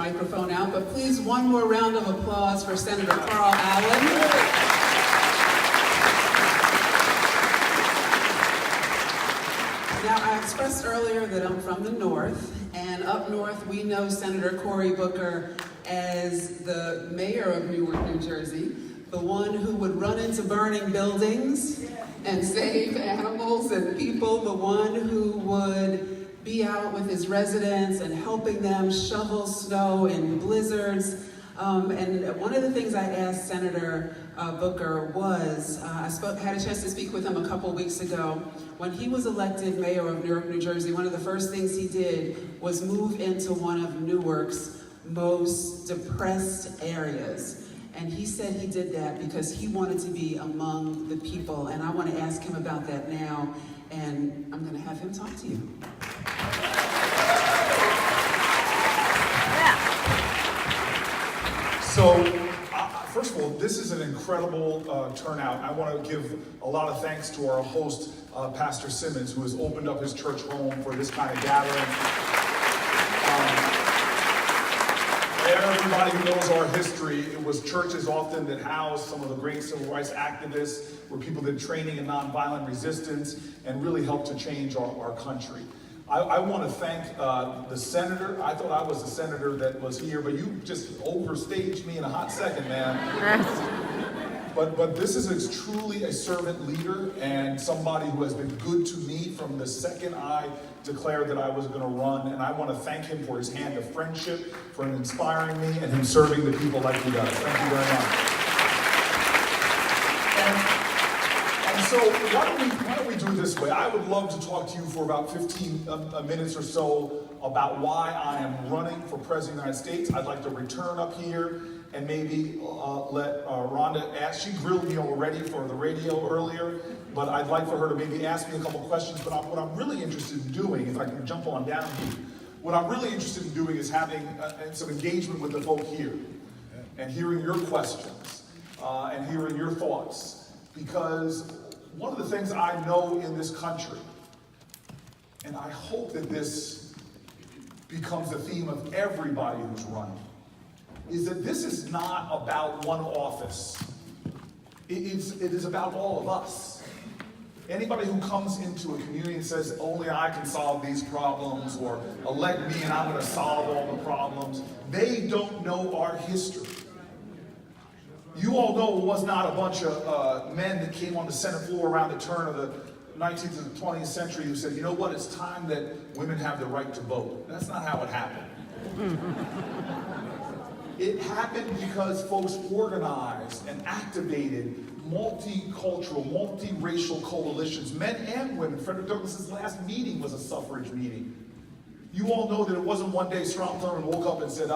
microphone out, but please, one more round of applause for Senator Carl Allen. Now, I expressed earlier that I'm from the North, and up north we know Senator Cory Booker as the mayor of Newark, New Jersey, the one who would run into burning buildings and save animals and people, the one who would be out with his residents and helping them shovel snow in blizzards. And one of the things I asked Senator Booker was, had a chance to speak with him a couple weeks ago. When he was elected mayor of Newark, New Jersey, one of the first things he did was move into one of Newark's most depressed areas. And he said he did that because he wanted to be among the people. And I want to ask him about that now. And I'm going to have him talk to you. So, first of all, this is an incredible turnout. I want to give a lot of thanks to our host, Pastor Simmons, who has opened up his church home for this kind of gathering. Everybody who knows our history, it was churches often that housed some of the great civil rights activists, where people did training in nonviolent resistance and really helped to change our country. I want to thank the senator. I thought I was the senator that was here, but you just overstaged me in a hot second, man. But this is truly a servant leader and somebody who has been good to me from the second I declared that I was going to run. And I want to thank him for his hand of friendship, for him inspiring me, and him serving the people like he does. Thank you very much. And so why don't we do it this way? I would love to talk to you for about 15 minutes or so about why I am running for President of the United States. I'd like to return up here and maybe let Rhonda ask. She grilled me already for the radio earlier, but I'd like for her to maybe ask me a couple questions. But what I'm really interested in doing, if I can jump on down here, what I'm really interested in doing is having some engagement with the folk here and hearing your questions and hearing your thoughts. Because one of the things I know in this country, and I hope that this becomes the theme of everybody who's running, is that this is not about one office. It is about all of us. Anybody who comes into a community and says, only I can solve these problems, or elect me and I'm going to solve all the problems, they don't know our history. You all know it was not a bunch of men that came on the Senate floor around the turn of the 19th and 20th century who said, you know what, it's time that women have the right to vote. That's not how it happened. It happened because folks organized and activated multicultural, multiracial coalitions, men and women. Frederick Douglass's last meeting was a suffrage meeting. You all know that it wasn't one day Strom Thurmond woke up and said,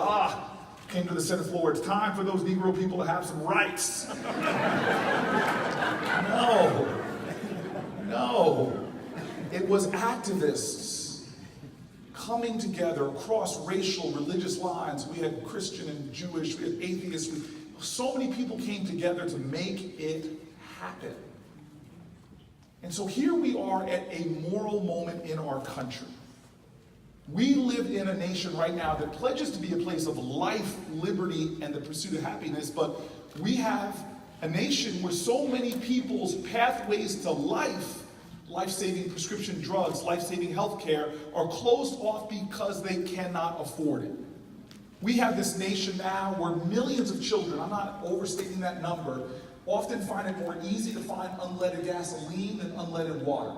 came to the Senate floor, it's time for those Negro people to have some rights. No. It was activists coming together across racial, religious lines. We had Christian and Jewish, we had atheists. So many people came together to make it happen. And so here we are at a moral moment in our country. We live in a nation right now that pledges to be a place of life, liberty, and the pursuit of happiness, but we have a nation where so many people's pathways to life-saving prescription drugs, life-saving health care, are closed off because they cannot afford it. We have this nation now where millions of children, I'm not overstating that number, often find it more easy to find unleaded gasoline than unleaded water.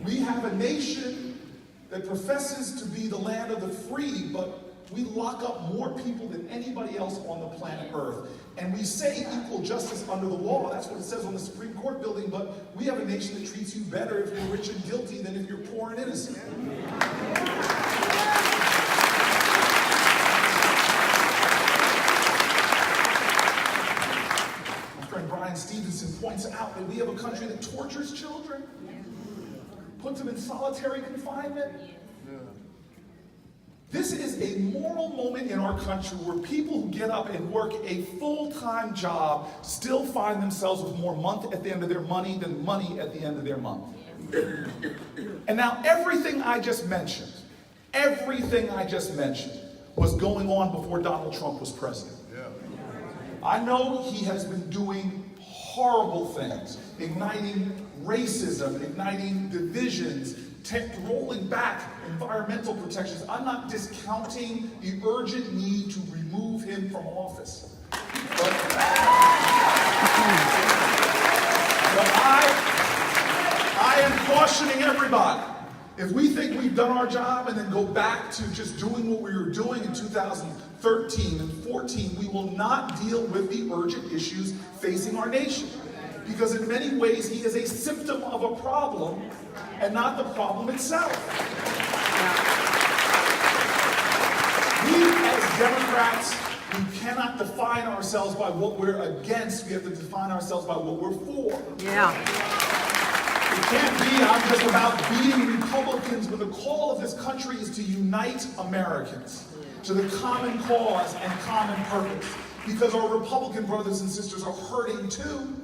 We have a nation that professes to be the land of the free, but we lock up more people than anybody else on the planet Earth. And we say equal justice under the law. That's what it says on the Supreme Court building, but we have a nation that treats you better if you're rich and guilty than if you're poor and innocent. My friend Brian Stevenson points out that we have a country that tortures children, puts them in solitary confinement. This is a moral moment in our country where people who get up and work a full-time job still find themselves with more month at the end of their money than money at the end of their month. And now everything I just mentioned was going on before Donald Trump was president. I know he has been doing horrible things, igniting racism, igniting divisions, rolling back environmental protections. I'm not discounting the urgent need to remove him from office. But I am cautioning everybody. If we think we've done our job and then go back to just doing what we were doing in 2013 and 14, we will not deal with the urgent issues facing our nation. Because in many ways, he is a symptom of a problem and not the problem itself. We as Democrats, we cannot define ourselves by what we're against. We have to define ourselves by what we're for. It can't be, I'm just about beating Republicans, but the call of this country is to unite Americans to the common cause and common purpose. Because our Republican brothers and sisters are hurting too.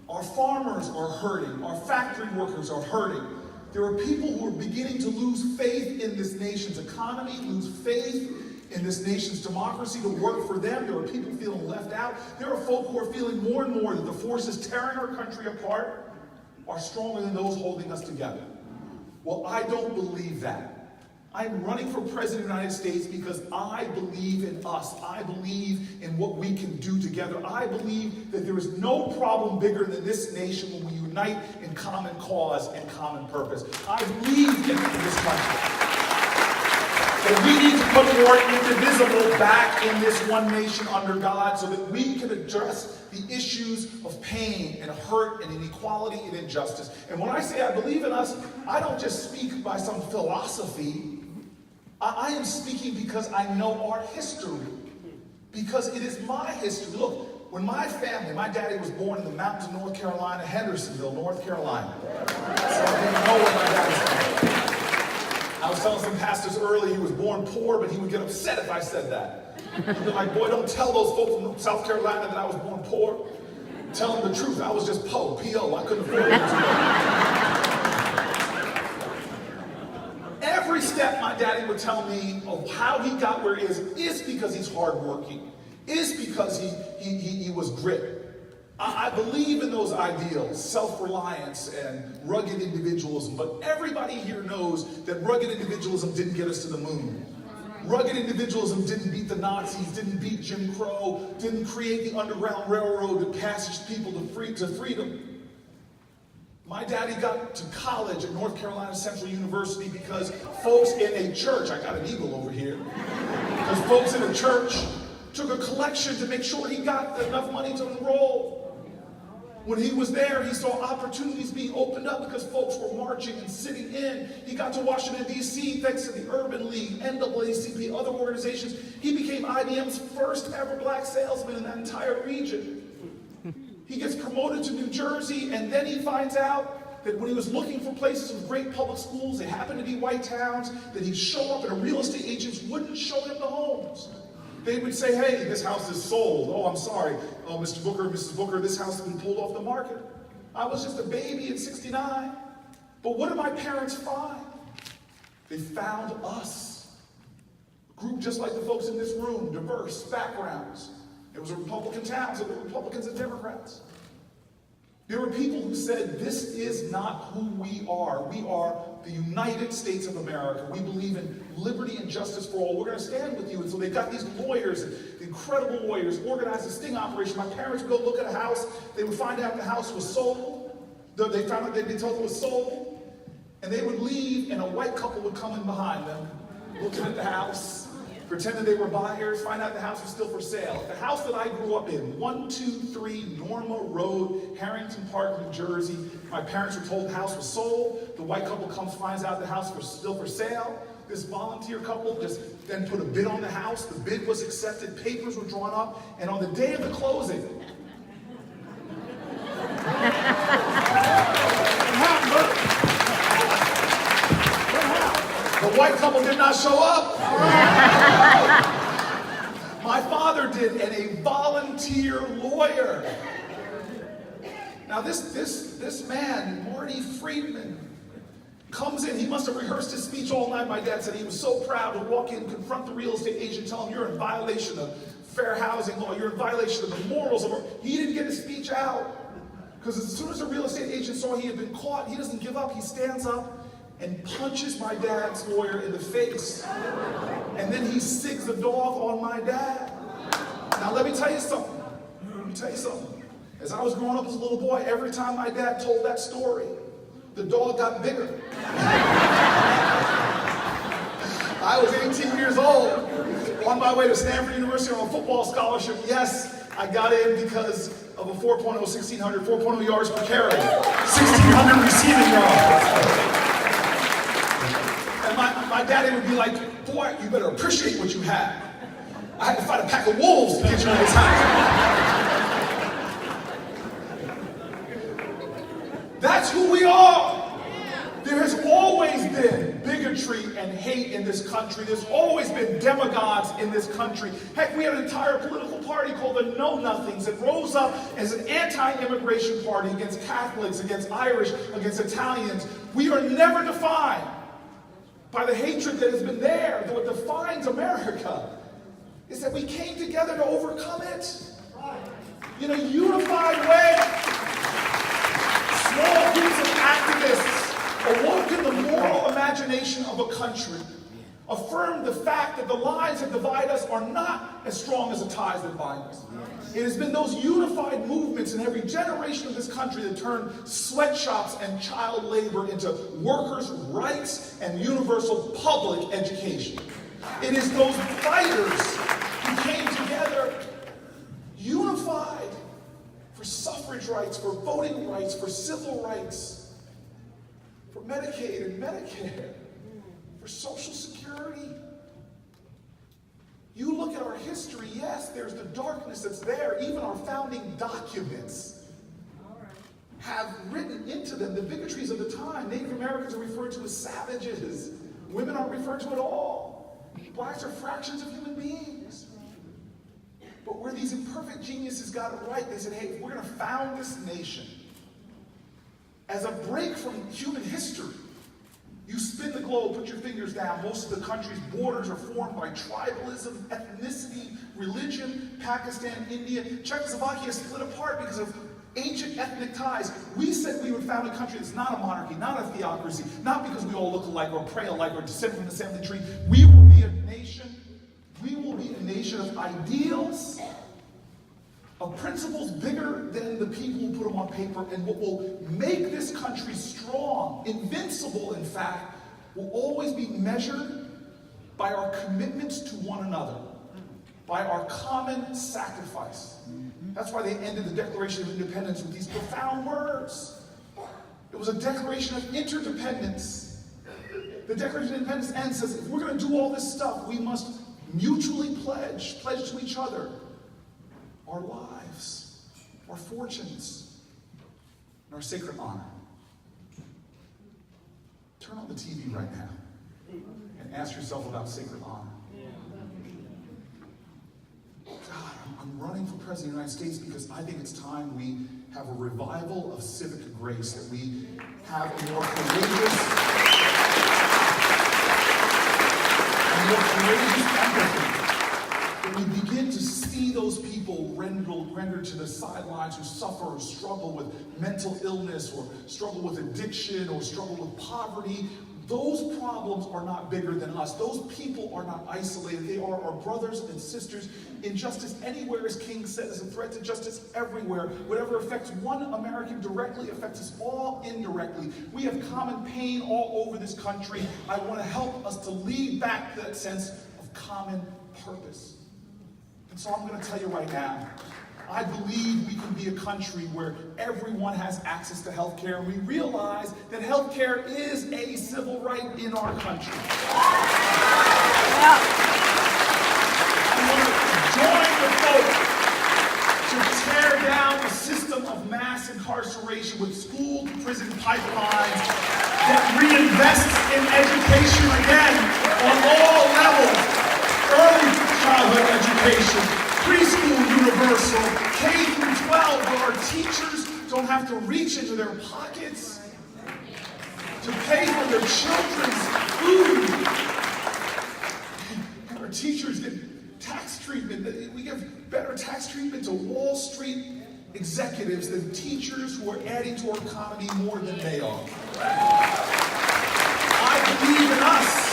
Our farmers are hurting. Our factory workers are hurting. There are people who are beginning to lose faith in this nation's economy, lose faith in this nation's democracy to work for them. There are people feeling left out. There are folk who are feeling more and more that the forces tearing our country apart are stronger than those holding us together. Well, I don't believe that. I'm running for president of the United States because I believe in us. I believe in what we can do together. I believe that there is no problem bigger than this nation when we unite in common cause and common purpose. I believe in this country. That we need to put more indivisible back in this one nation under God so that we can address the issues of pain and hurt and inequality and injustice. And when I say I believe in us, I don't just speak by some philosophy. I am speaking because I know our history. Because it is my history. Look, when my family, my daddy was born in the mountains of North Carolina, Hendersonville, North Carolina. So I didn't know where my daddy's from. I was telling some pastors earlier he was born poor, but he would get upset if I said that. He'd be like, boy, don't tell those folks from South Carolina that I was born poor. Tell them the truth. I was just po, P-O. I couldn't afford it. Every step my daddy would tell me of how he got where he is because he's hardworking, is because he was grit. I believe in those ideals, self-reliance and rugged individualism, but everybody here knows that rugged individualism didn't get us to the moon. Rugged individualism didn't beat the Nazis, didn't beat Jim Crow, didn't create the Underground Railroad that passaged people to freedom. My daddy got to college at North Carolina Central University because folks in a church, I got an eagle over here, because folks in a church took a collection to make sure he got enough money to enroll. When he was there, he saw opportunities being opened up because folks were marching and sitting in. He got to Washington, D.C. thanks to the Urban League, NAACP, other organizations. He became IBM's first ever black salesman in that entire region. He gets promoted to New Jersey, and then he finds out that when he was looking for places with great public schools, they happened to be white towns, that he'd show up and real estate agents wouldn't show him the homes. They would say, hey, this house is sold. Oh, I'm sorry. Oh, Mr. Booker, Mrs. Booker, this house has been pulled off the market. I was just a baby at 69. But what did my parents find? They found us. A group just like the folks in this room, diverse backgrounds. It was a Republican town, so there were Republicans and Democrats. There were people who said, this is not who we are. We are the United States of America. We believe in liberty and justice for all. We're going to stand with you. And so they got these lawyers, incredible lawyers, organized a sting operation. My parents would go look at a house. They would find out the house was sold. They found out they'd been told it was sold. And they would leave, and a white couple would come in behind them, looking at the house, pretending they were buyers, find out the house was still for sale. The house that I grew up in, 123 Norma Road, Harrington Park, New Jersey. My parents were told the house was sold. The white couple comes, finds out the house was still for sale. This volunteer couple just then put a bid on the house. The bid was accepted, papers were drawn up, and on the day of the closing, the white couple did not show up. My father did, and a volunteer lawyer. Now this man, Marty Friedman, Comes in, he must have rehearsed his speech all night. My dad said he was so proud to walk in, confront the real estate agent, tell him you're in violation of fair housing law, you're in violation of the morals of our... He didn't get his speech out. Because as soon as the real estate agent saw he had been caught, he doesn't give up. He stands up and punches my dad's lawyer in the face. And then he sigs the dog on my dad. Now let me tell you something. As I was growing up as a little boy, every time my dad told that story, the dog got bigger. I was 18 years old, on my way to Stanford University on a football scholarship. Yes, I got in because of a 4.0, 1,600, 4.0 yards per carry, 1,600 receiving yards. And my daddy would be like, boy, you better appreciate what you have. I had to fight a pack of wolves to get you in this house. That's who we are. There has always been bigotry and hate in this country. There's always been demagogues in this country. Heck, we had an entire political party called the Know Nothings that rose up as an anti-immigration party against Catholics, against Irish, against Italians. We are never defined by the hatred that has been there. What defines America is that we came together to overcome it in a unified way. Small groups of activists awoke in the moral imagination of a country, affirmed the fact that the lines that divide us are not as strong as the ties that bind us. It has been those unified movements in every generation of this country that turned sweatshops and child labor into workers' rights and universal public education. It is those fighters who came together unified for suffrage rights, for voting rights, for civil rights, for Medicaid and Medicare, for Social Security. You look at our history, yes, there's the darkness that's there. Even our founding documents have written into them the bigotries of the time. Native Americans are referred to as savages. Women aren't referred to at all. Blacks are fractions of human beings. But where these imperfect geniuses got it right, they said, hey, if we're going to found this nation as a break from human history, you spin the globe, put your fingers down. Most of the country's borders are formed by tribalism, ethnicity, religion. Pakistan, India, Czechoslovakia split apart because of ancient ethnic ties. We said we would found a country that's not a monarchy, not a theocracy, not because we all look alike or pray alike or descend from the family tree. We will be a nation. We will be a nation of ideals, of principles bigger than the people who put them on paper, and what will make this country strong, invincible in fact, will always be measured by our commitments to one another, by our common sacrifice. That's why they ended the Declaration of Independence with these profound words. It was a declaration of interdependence. The Declaration of Independence ends, says, if we're going to do all this stuff, we must mutually pledge to each other our lives, our fortunes, and our sacred honor. Turn on the TV right now and ask yourself about sacred honor. God, I'm running for President of the United States because I think it's time we have a revival of civic grace, that we have a more courageous empathy, that we begin to see those people rendered to the sidelines who suffer or struggle with mental illness or struggle with addiction or struggle with poverty. Those problems are not bigger than us. Those people are not isolated. They are our brothers and sisters. Injustice anywhere, as King said, is a threat to justice everywhere. Whatever affects one American directly affects us all indirectly. We have common pain all over this country. I want to help us to lead back to that sense of common purpose. And so I'm going to tell you right now, I believe we can be a country where everyone has access to health care, and we realize that health care is a civil right in our country. I want to join the folks to tear down the system of mass incarceration with school-to-prison pipelines that reinvests in education again on all levels. Early childhood education, preschool universal, K through 12, where our teachers don't have to reach into their pockets to pay for their children's food. And our teachers get tax treatment. We give better tax treatment to Wall Street executives than teachers who are adding to our economy more than they are. I believe in us,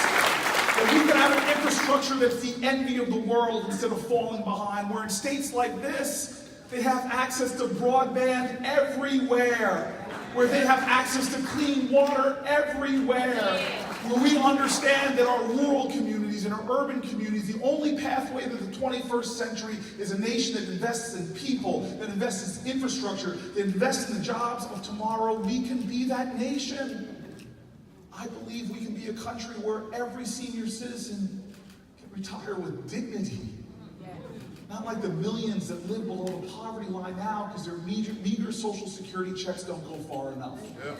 that we can have an infrastructure that's the envy of the world instead of falling behind. Where in states like this, they have access to broadband everywhere. Where they have access to clean water everywhere. Where we understand that our rural communities and our urban communities, the only pathway to the 21st century is a nation that invests in people, that invests in infrastructure, that invests in the jobs of tomorrow. We can be that nation. I believe we can be a country where every senior citizen can retire with dignity. Not like the millions that live below the poverty line now because their meager Social Security checks don't go far enough. Yeah.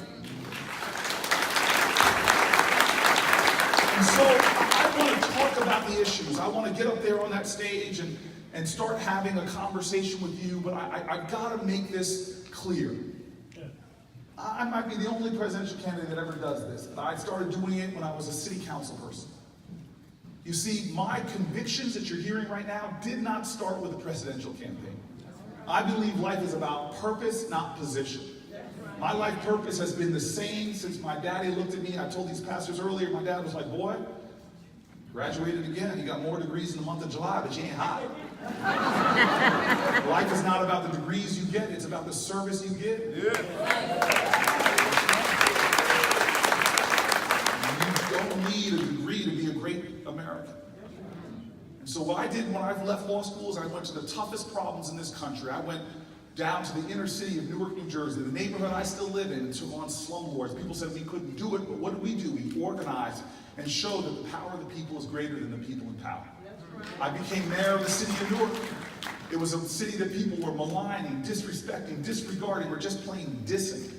And so I want to talk about the issues. I want to get up there on that stage and start having a conversation with you, but I've got to make this clear. I might be the only presidential candidate that ever does this. I started doing it when I was a city council person. You see, my convictions that you're hearing right now did not start with the presidential campaign. I believe life is about purpose, not position. My life purpose has been the same since my daddy looked at me. I told these pastors earlier, my dad was like, boy, graduated again. You got more degrees in the month of July, but you ain't hot. Life is not about the degrees you get, it's about the service you get. Yeah. You don't need a degree to be a great American. And so what I did when I left law school is I went to the toughest problems in this country. I went down to the inner city of Newark, New Jersey, the neighborhood I still live in, and took on slumlords. People said we couldn't do it, but what did? We organized and showed that the power of the people is greater than the people in power. I became mayor of the city of Newark. It was a city that people were maligning, disrespecting, disregarding, or just plain dissing.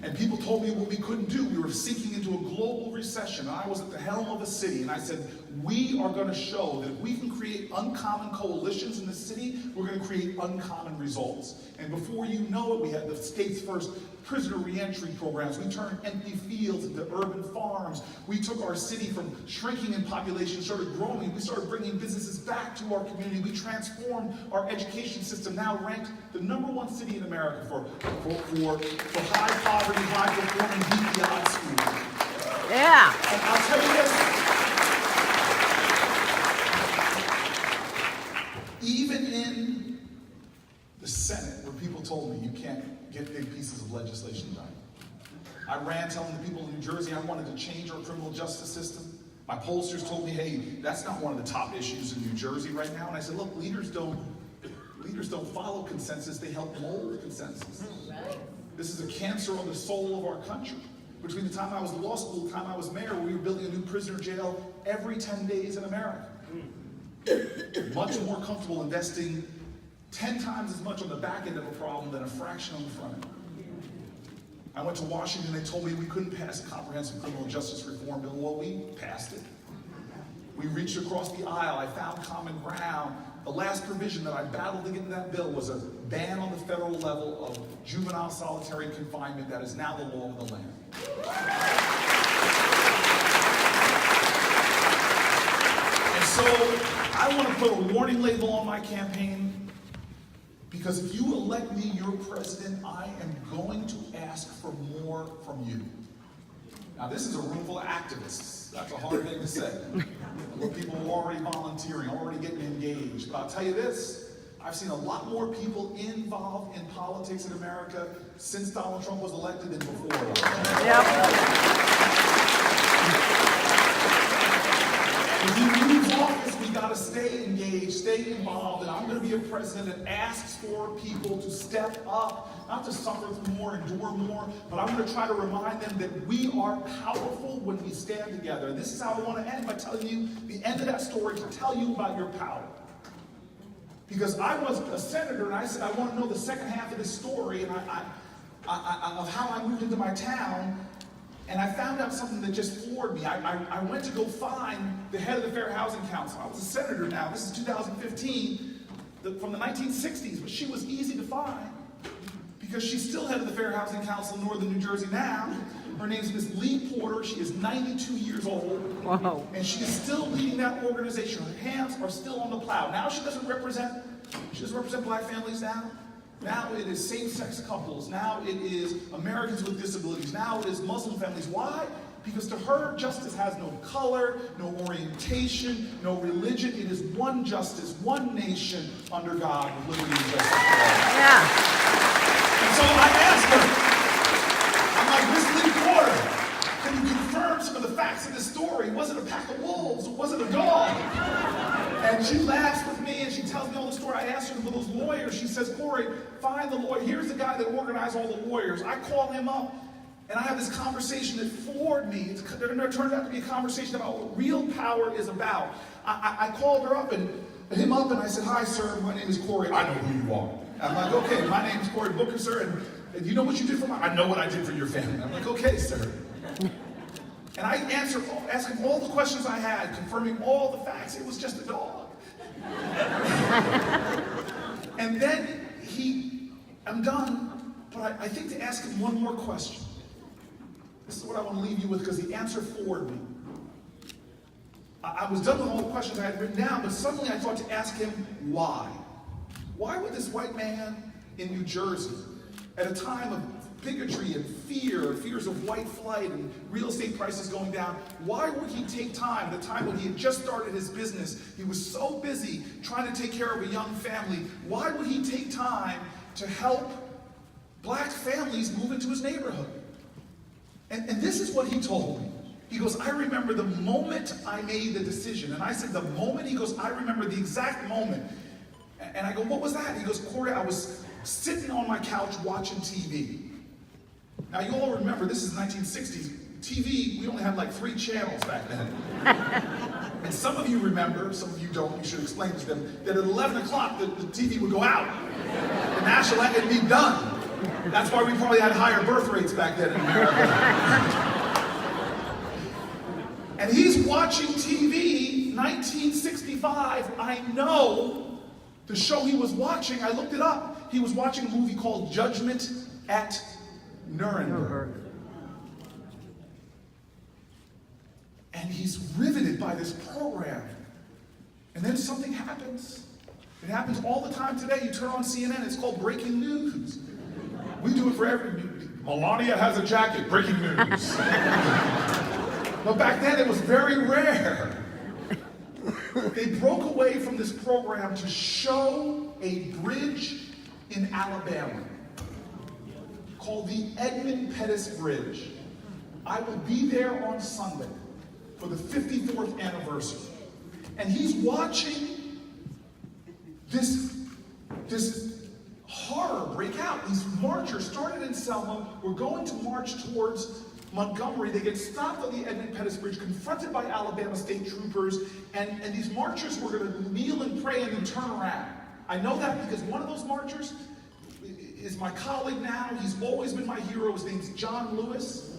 And people told me what we couldn't do. We were sinking into a global recession. I was at the helm of a city, and I said, we are going to show that if we can create uncommon coalitions in the city, we're going to create uncommon results. And before you know it, we had the state's first prisoner reentry programs. We turned empty fields into urban farms. We took our city from shrinking in population, started growing. We started bringing businesses back to our community. We transformed our education system, now ranked the #1 city in America for high poverty, high performing DPI schools. Yeah. And I'll tell you this, even in the Senate, where people told me you can't get big pieces of legislation done, I ran telling the people in New Jersey I wanted to change our criminal justice system. My pollsters told me, hey, that's not one of the top issues in New Jersey right now. And I said, look, leaders don't follow consensus, they help mold consensus. This is a cancer on the soul of our country. Between the time I was in law school and the time I was mayor, we were building a new prisoner jail every 10 days in America. Much more comfortable investing 10 times as much on the back end of a problem than a fraction on the front end. I went to Washington, they told me we couldn't pass a comprehensive criminal justice reform bill. Well, we passed it. We reached across the aisle, I found common ground. The last provision that I battled to get in that bill was a ban on the federal level of juvenile solitary confinement that is now the law of the land. And so I want to put a warning label on my campaign, because if you elect me your president, I am going to ask for more from you. Now, this is a room full of activists. That's a hard thing to say. Where people are already volunteering, already getting engaged. But I'll tell you this, I've seen a lot more people involved in politics in America since Donald Trump was elected than before. Yep. When he leaves office, we got to stay engaged, stay involved, and I'm going to be a president that asks for people to step up, not to suffer through more, endure more, but I'm going to try to remind them that we are powerful when we stand together. And this is how I want to end, by telling you the end of that story, to tell you about your power. Because I was a senator, and I said, I want to know the second half of this story, and of how I moved into my town. And I found out something that just floored me. I went to go find the head of the Fair Housing Council. I was a senator now. This is 2015, from the 1960s, but she was easy to find because she's still head of the Fair Housing Council in Northern New Jersey now. Her name's Miss Lee Porter. She is 92 years old. Whoa. And she is still leading that organization. Her hands are still on the plow. Now she doesn't represent black families now. Now it is same-sex couples. Now it is Americans with disabilities. Now it is Muslim families. Why? Because to her, justice has no color, no orientation, no religion. It is one justice, one nation under God with liberty and justice for all. Yeah. And so I asked her, I'm like, Miss Lee Porter, can you confirm some of the facts of this story? Was it a pack of wolves or was it a dog? And she laughs with me and she tells me all the story. I asked her for those lawyers. She says, Cory, find the lawyer. Here's the guy that organized all the lawyers. I call him up and I have this conversation that floored me. It turned out to be a conversation about what real power is about. I called her up and him up and I said, hi, sir, my name is Cory. I know who you are. I'm like, okay, my name is Cory Booker, sir, and you know what you did for me? I know what I did for your family. I'm like, okay, sir. And I asked him all the questions I had, confirming all the facts. It was just a dog. And then I'm done, but I think to ask him one more question. This is what I want to leave you with because the answer floored me. I was done with all the questions I had written down, but suddenly I thought to ask him why. Why would this white man in New Jersey, at a time of bigotry and fears of white flight and real estate prices going down, why would he take time at a time when he had just started his business? He was so busy trying to take care of a young family. Why would he take time to help black families move into his neighborhood? And this is what he told me. He goes, I remember the moment I made the decision. And I said, the moment? He goes, I remember the exact moment. And I go, what was that? He goes, Cory, I was sitting on my couch watching TV. Now, you all remember, this is 1960s. TV, we only had like 3 channels back then. And some of you remember, some of you don't, you should explain to them, that at 11 o'clock, the TV would go out. The national anthem would be done. That's why we probably had higher birth rates back then in America. And he's watching TV, 1965. I know the show he was watching, I looked it up. He was watching a movie called Judgment at Nuremberg. And he's riveted by this program. And then something happens. It happens all the time today. You turn on CNN, it's called breaking news. We do it for every... Melania has a jacket, breaking news. But back then it was very rare. They broke away from this program to show a bridge in Alabama called the Edmund Pettus Bridge. I will be there on Sunday for the 54th anniversary. And he's watching this horror break out. These marchers started in Selma, were going to march towards Montgomery. They get stopped on the Edmund Pettus Bridge, confronted by Alabama state troopers, and these marchers were going to kneel and pray and then turn around. I know that because one of those marchers is my colleague now. He's always been my hero. His name's John Lewis.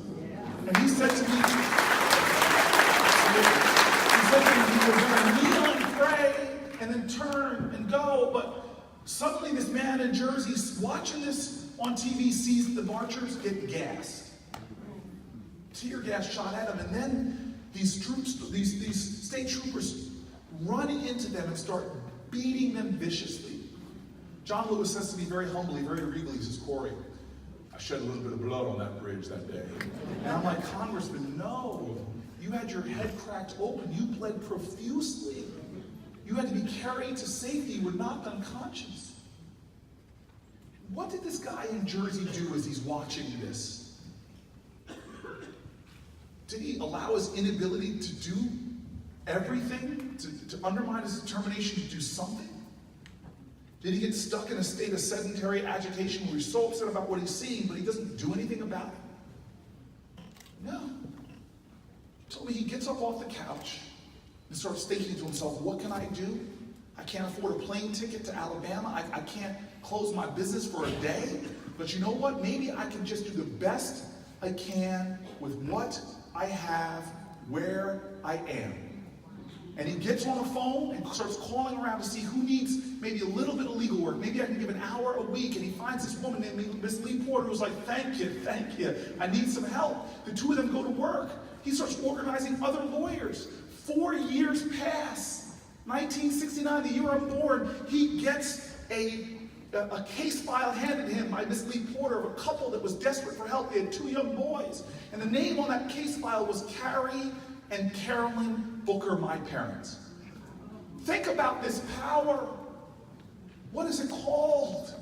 And he said to me, he was going to kneel and pray and then turn and go. But suddenly this man in Jersey, watching this on TV, sees the marchers get gassed. Tear gas shot at him. And then these state troopers run into them and start beating them viciously. John Lewis says to me very humbly, very regally, he says, Cory, I shed a little bit of blood on that bridge that day. And I'm like, Congressman, no. You had your head cracked open. You bled profusely. You had to be carried to safety. You were knocked unconscious. What did this guy in Jersey do as he's watching this? Did he allow his inability to do everything, to undermine his determination to do something? Did he get stuck in a state of sedentary agitation where he's so upset about what he's seeing, but he doesn't do anything about it? No. He told me he gets up off the couch and starts thinking to himself, what can I do? I can't afford a plane ticket to Alabama. I can't close my business for a day. But you know what? Maybe I can just do the best I can with what I have where I am. And he gets on the phone and starts calling around to see who needs maybe a little bit of legal work. Maybe I can give an hour a week. And he finds this woman named Miss Lee Porter who's like, thank you. I need some help. The two of them go to work. He starts organizing other lawyers. 4 years pass. 1969, the year I'm born, he gets a case file handed to him by Miss Lee Porter of a couple that was desperate for help. They had 2 young boys. And the name on that case file was Carrie and Carolyn Booker, my parents. Think about this power. What is it called?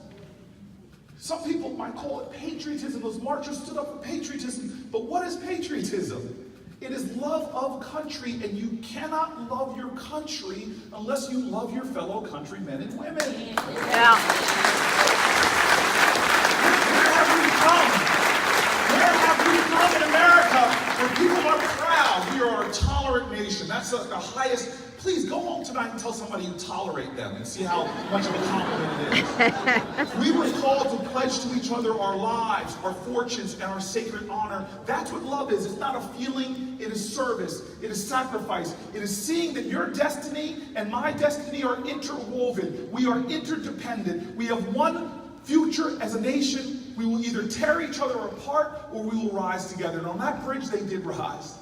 Some people might call it patriotism. Those marchers stood up for patriotism. But what is patriotism? It is love of country, and you cannot love your country unless you love your fellow countrymen and women. Yeah. Where have we come? Where have we come in America where people are proud? We are a tolerant nation. That's the highest. Please go home tonight and tell somebody you tolerate them and see how much of a compliment it is. We were called to pledge to each other our lives, our fortunes, and our sacred honor. That's what love is. It's not a feeling, it is service, it is sacrifice. It is seeing that your destiny and my destiny are interwoven. We are interdependent. We have one future as a nation. We will either tear each other apart or we will rise together. And on that bridge, they did rise.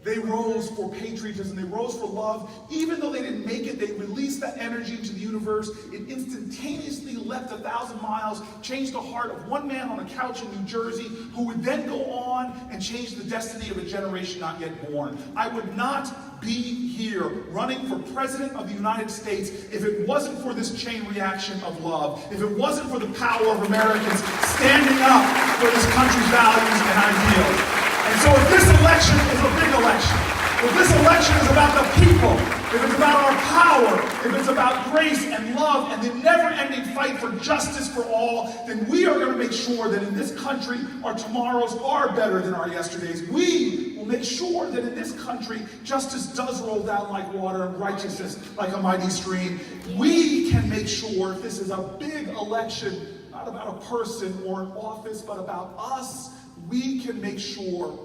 They rose for patriotism. They rose for love. Even though they didn't make it, they released that energy into the universe. It instantaneously left 1,000 miles, changed the heart of one man on a couch in New Jersey, who would then go on and change the destiny of a generation not yet born. I would not be here running for President of the United States if it wasn't for this chain reaction of love, if it wasn't for the power of Americans standing up for this country's values and ideals. And so if this election is a big election, if this election is about the people, if it's about our power, if it's about grace and love and the never-ending fight for justice for all, then we are going to make sure that in this country our tomorrows are better than our yesterdays. We will make sure that in this country justice does roll down like water and righteousness like a mighty stream. We can make sure if this is a big election, not about a person or an office, but about us, we can make sure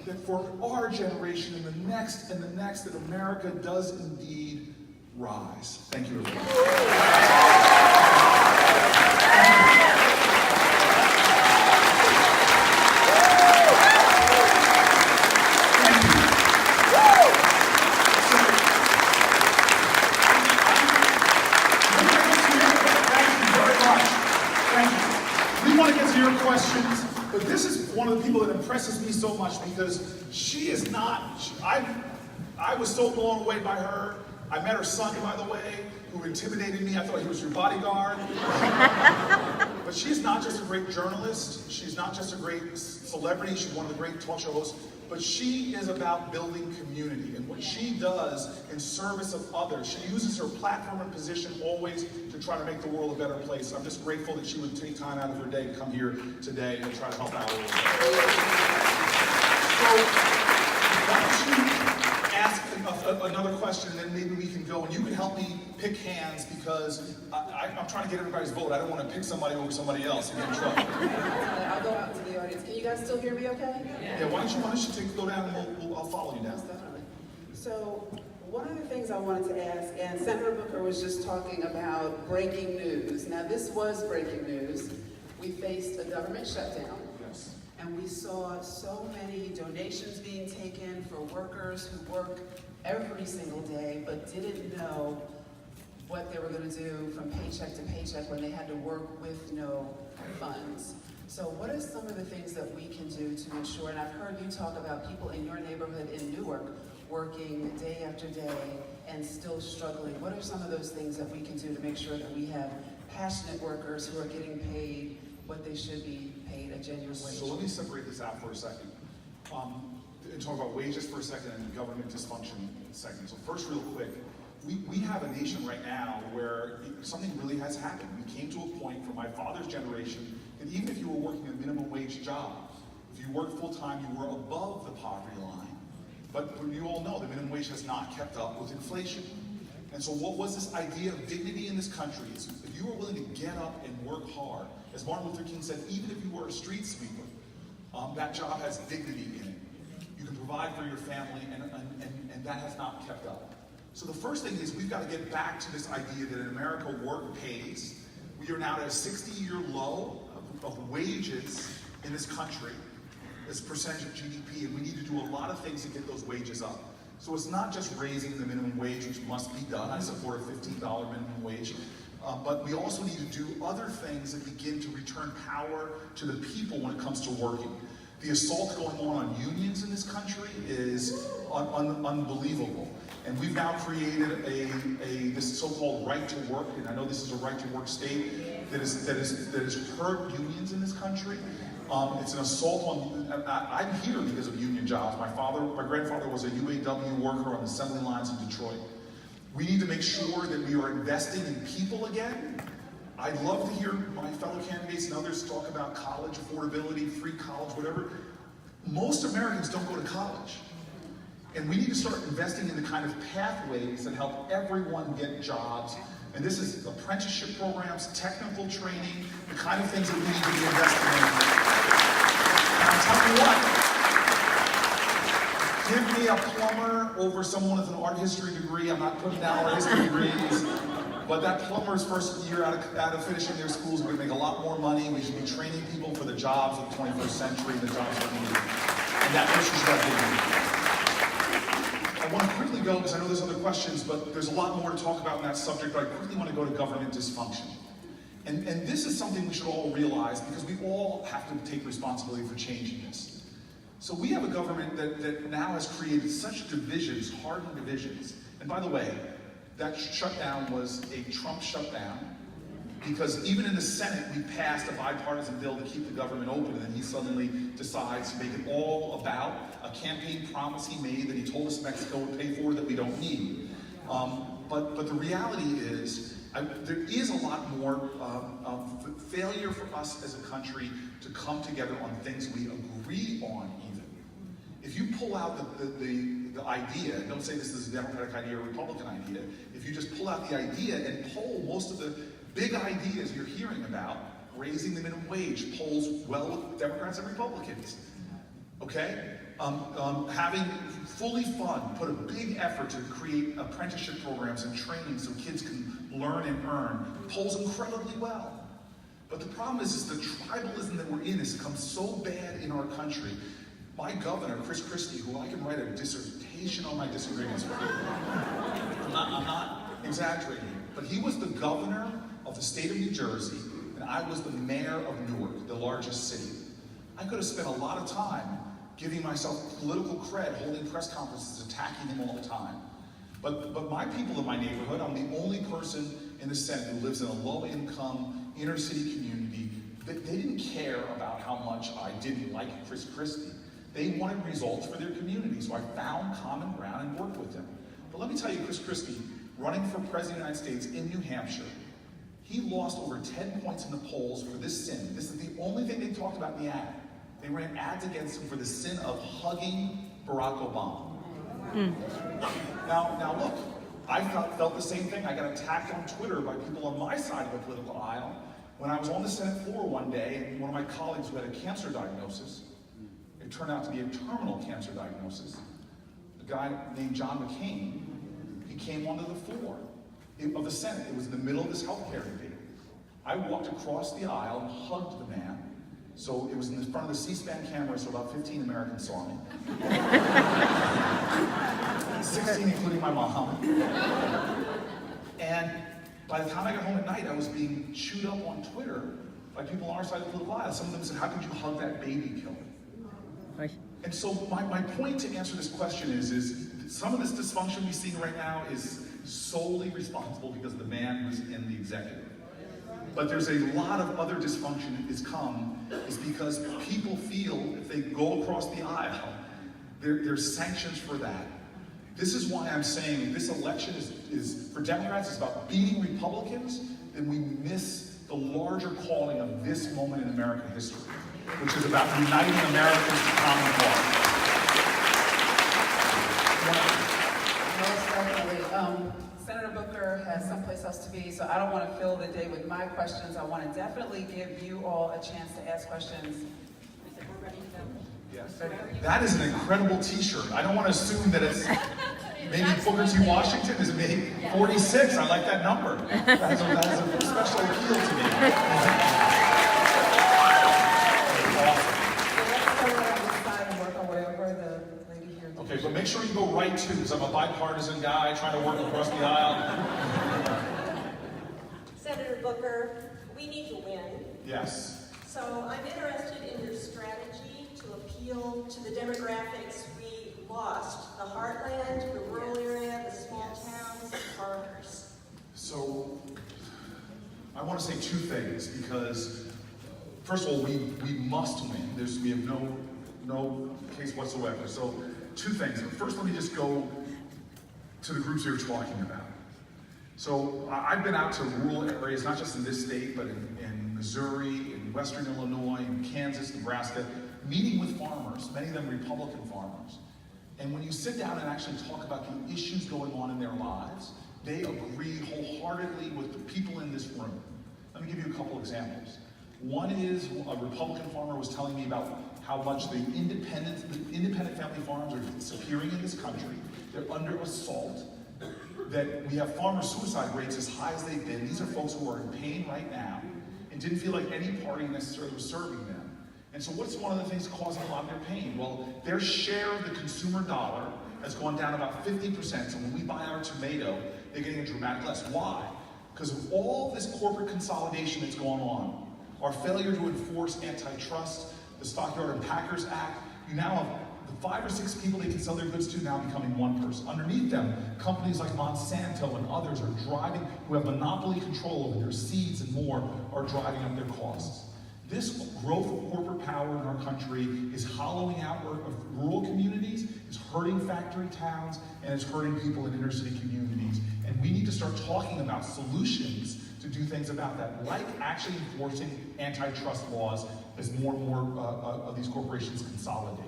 that for our generation and the next, that America does indeed rise. Thank you, everyone. Questions, but this is one of the people that impresses me so much because she is not, I was so blown away by her. I met her son, by the way, who intimidated me. I thought he was your bodyguard. But she's not just a great journalist. She's not just a great celebrity. She's one of the great talk show hosts. But she is about building community. And what she does in service of others, she uses her platform and position always to try to make the world a better place. I'm just grateful that she would take time out of her day to come here today and try to help out a little bit. So, why don't you ask another question and then maybe we can go and you can help me pick hands because I'm trying to get everybody's vote. I don't want to pick somebody over somebody else and get in trouble. I'll go out to the audience. Can you guys still hear me okay? Yeah, why don't you go down and I'll follow you down. Yes, definitely. So, one of the things I wanted to ask, and Senator Booker was just talking about breaking news. Now, this was breaking news. We faced a government shutdown. Yes. And we saw so many donations being taken for workers who work every single day but didn't know what they were going to do from paycheck to paycheck when they had to work with no funds. So what are some of the things that we can do to ensure, and I've heard you talk about people in your neighborhood in Newark working day after day and still struggling. What are some of those things that we can do to make sure that we have passionate workers who are getting paid what they should be paid, a genuine wage? So let me separate this out for a second. And talk about wages for a second and government dysfunction in a second. So first, real quick, we have a nation right now where something really has happened. We came to a point from my father's generation that even if you were working a minimum wage job, if you worked full time, you were above the poverty line. But you all know the minimum wage has not kept up with inflation. And so what was this idea of dignity in this country? Is if you were willing to get up and work hard, as Martin Luther King said, even if you were a street sweeper, that job has dignity in it. You you can provide for your family, and that has not kept up. So the first thing is we've got to get back to this idea that in America, work pays. We are now at a 60-year low of wages in this country as a percentage of GDP, and we need to do a lot of things to get those wages up. So it's not just raising the minimum wage, which must be done. I support a $15 minimum wage. But we also need to do other things that begin to return power to the people when it comes to working. The assault going on unions in this country is unbelievable. And we've now created this so-called right to work, and I know this is a right to work state that has hurt unions in this country. It's an assault on, I'm here because of union jobs. My grandfather was a UAW worker on assembly lines in Detroit. We need to make sure that we are investing in people again. I'd love to hear my fellow candidates and others talk about college affordability, free college, whatever. Most Americans don't go to college. And we need to start investing in the kind of pathways that help everyone get jobs. And this is apprenticeship programs, technical training, the kind of things that we need to be investing in. And I'll tell you what, give me a plumber over someone with an art history degree. I'm not putting down art history degrees. But that plumber's first year out of finishing their schools, we're going to make a lot more money. We should be training people for the jobs of the 21st century, the jobs that we need. And that person's got to be. I want to quickly go, because I know there's other questions, but there's a lot more to talk about in that subject, but I quickly want to go to government dysfunction. And this is something we should all realize, because we all have to take responsibility for changing this. So we have a government that now has created such divisions, hardened divisions. And by the way, that shutdown was a Trump shutdown, because even in the Senate, we passed a bipartisan bill to keep the government open, and then he suddenly decides to make it all about a campaign promise he made that he told us Mexico would pay for that we don't need. But the reality is, there is a lot more failure for us as a country to come together on things we agree on even. If you pull out the idea, don't say this is a Democratic idea or a Republican idea, if you just pull out the idea and poll most of the big ideas you're hearing about, raising the minimum wage polls well with Democrats and Republicans, okay? Having fully put a big effort to create apprenticeship programs and training so kids can learn and earn, polls incredibly well. But the problem is the tribalism that we're in has become so bad in our country. My governor, Chris Christie, who I can write a dissertation on my disagreements with, I'm not exaggerating, but he was the governor of the state of New Jersey, and I was the mayor of Newark, the largest city. I could have spent a lot of time giving myself political cred, holding press conferences, attacking him all the time. But my people in my neighborhood, I'm the only person in the Senate who lives in a low-income, inner-city community. They didn't care about how much I didn't like Chris Christie. They wanted results for their community, so I found common ground and worked with them. But let me tell you, Chris Christie, running for President of the United States in New Hampshire, he lost over 10 points in the polls for this sin. This is the only thing they talked about in the ad. They ran ads against him for the sin of hugging Barack Obama. Now look, I felt the same thing. I got attacked on Twitter by people on my side of the political aisle when I was on the Senate floor one day, and one of my colleagues who had a cancer diagnosis, it turned out to be a terminal cancer diagnosis. A guy named John McCain, he came onto the floor of the Senate. It was in the middle of this healthcare debate. I walked across the aisle and hugged the man. So it was in front of the C-SPAN camera, so about 15 Americans saw me. 16, including my mom. And by the time I got home at night, I was being chewed up on Twitter by people on our side of the political aisle. Some of them said, "How could you hug that baby killer?" Right. And so my point to answer this question is some of this dysfunction we're seeing right now is solely responsible because of the man who's in the executive. But there's a lot of other dysfunction is because people feel if they go across the aisle, there's sanctions for that. This is why I'm saying this election is for Democrats, it's about beating Republicans, and we miss the larger calling of this moment in American history, which is about uniting Americans to common cause. Most definitely. Senator Booker has someplace else to be, so I don't want to fill the day with my questions. I want to definitely give you all a chance to ask questions. Is it we're ready to go? Yes. That is an incredible t-shirt. I don't want to assume that it's maybe Booker T. Washington is maybe 46. I like that number. That has a special appeal to me. Okay, but make sure you go right too, because I'm a bipartisan guy trying to work across the aisle. Senator Booker, we need to win. Yes. So I'm interested in your strategy to appeal to the demographics we lost, the heartland, the rural area, the small towns, the farmers. So I want to say two things, because first of all, we must win. We have no case whatsoever. So two things. First, let me just go to the groups you're talking about. So I've been out to rural areas, not just in this state, but in Missouri, in Western Illinois, in Kansas, Nebraska, meeting with farmers, many of them Republican farmers. And when you sit down and actually talk about the issues going on in their lives, they agree wholeheartely with the people in this room. Let me give you a couple examples. One is a Republican farmer was telling me about how much the independent family farms are disappearing in this country. They're under assault. That we have farmer suicide rates as high as they've been. These are folks who are in pain right now and didn't feel like any party necessarily was serving them. And so what's one of the things causing a lot of their pain? Well, their share of the consumer dollar has gone down about 50%. So when we buy our tomato, they're getting a dramatic less. Why? Because of all this corporate consolidation that's gone on, our failure to enforce antitrust, the Stockyard and Packers Act, you now have the 5 or 6 people they can sell their goods to now becoming one person. Underneath them, companies like Monsanto and others are driving, who have monopoly control over their seeds and more, are driving up their costs. This growth of corporate power in our country is hollowing out rural communities, it's hurting factory towns, and it's hurting people in inner city communities. And we need to start talking about solutions to do things about that, like actually enforcing antitrust laws as more and more of these corporations consolidate.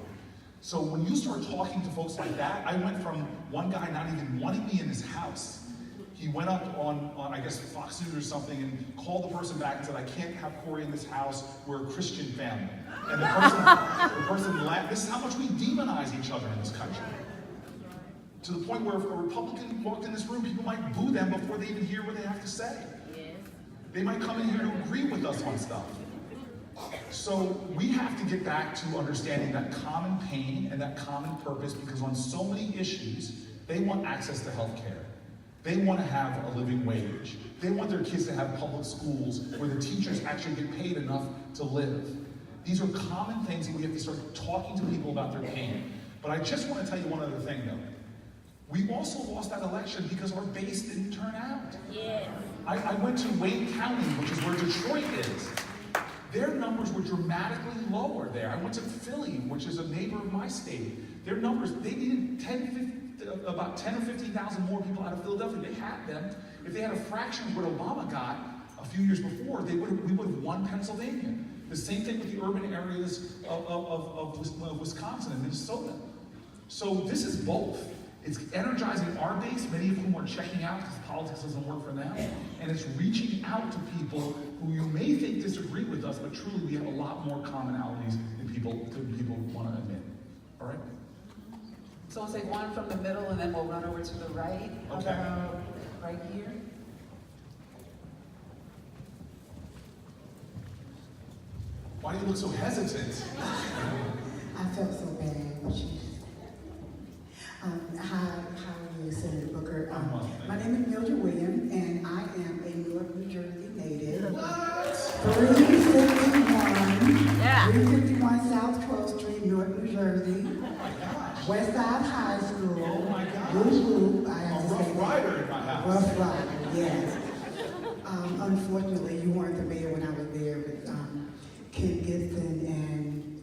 So when you start talking to folks like that, I went from one guy not even wanting me in his house. He went up on I guess Fox News or something and called the person back and said, I can't have Cory in this house, we're a Christian family. And the person laughed. This is how much we demonize each other in this country. To the point where if a Republican walked in this room, people might boo them before they even hear what they have to say. They might come in here to agree with us on stuff. So we have to get back to understanding that common pain and that common purpose, because on so many issues, they want access to health care. They want to have a living wage. They want their kids to have public schools where the teachers actually get paid enough to live. These are common things that we have to start talking to people about their pain. But I just want to tell you one other thing though. We also lost that election because our base didn't turn out. Yes. I went to Wayne County, which is where Detroit is. Their numbers were dramatically lower there. I went to Philly, which is a neighbor of my state. Their numbers, they needed about 10 or 15,000 more people out of Philadelphia. They had them. If they had a fraction of what Obama got a few years before, we would have won Pennsylvania. The same thing with the urban areas of Wisconsin and Minnesota. So this is both. It's energizing our base, many of whom are checking out because politics doesn't work for them, and it's reaching out to people who you may think disagree with us, but truly we have a lot more commonalities than people want to admit. All right? So I'll say one from the middle and then we'll run over to the right. Okay. Right here. Why do you look so hesitant? I felt so bad when she. How are you, Senator Booker? My name is Mildred Williams, and I am a Newark, New Jersey native. What? 351, Yeah. 351 South 12th Street, Newark, New Jersey. Oh my gosh. West Side High School. Oh my gosh. Woo-hoo, I A have to rough say that. rider in my house. Rough Rider, yes. Unfortunately, you weren't the mayor when I was there with Ken Gibson and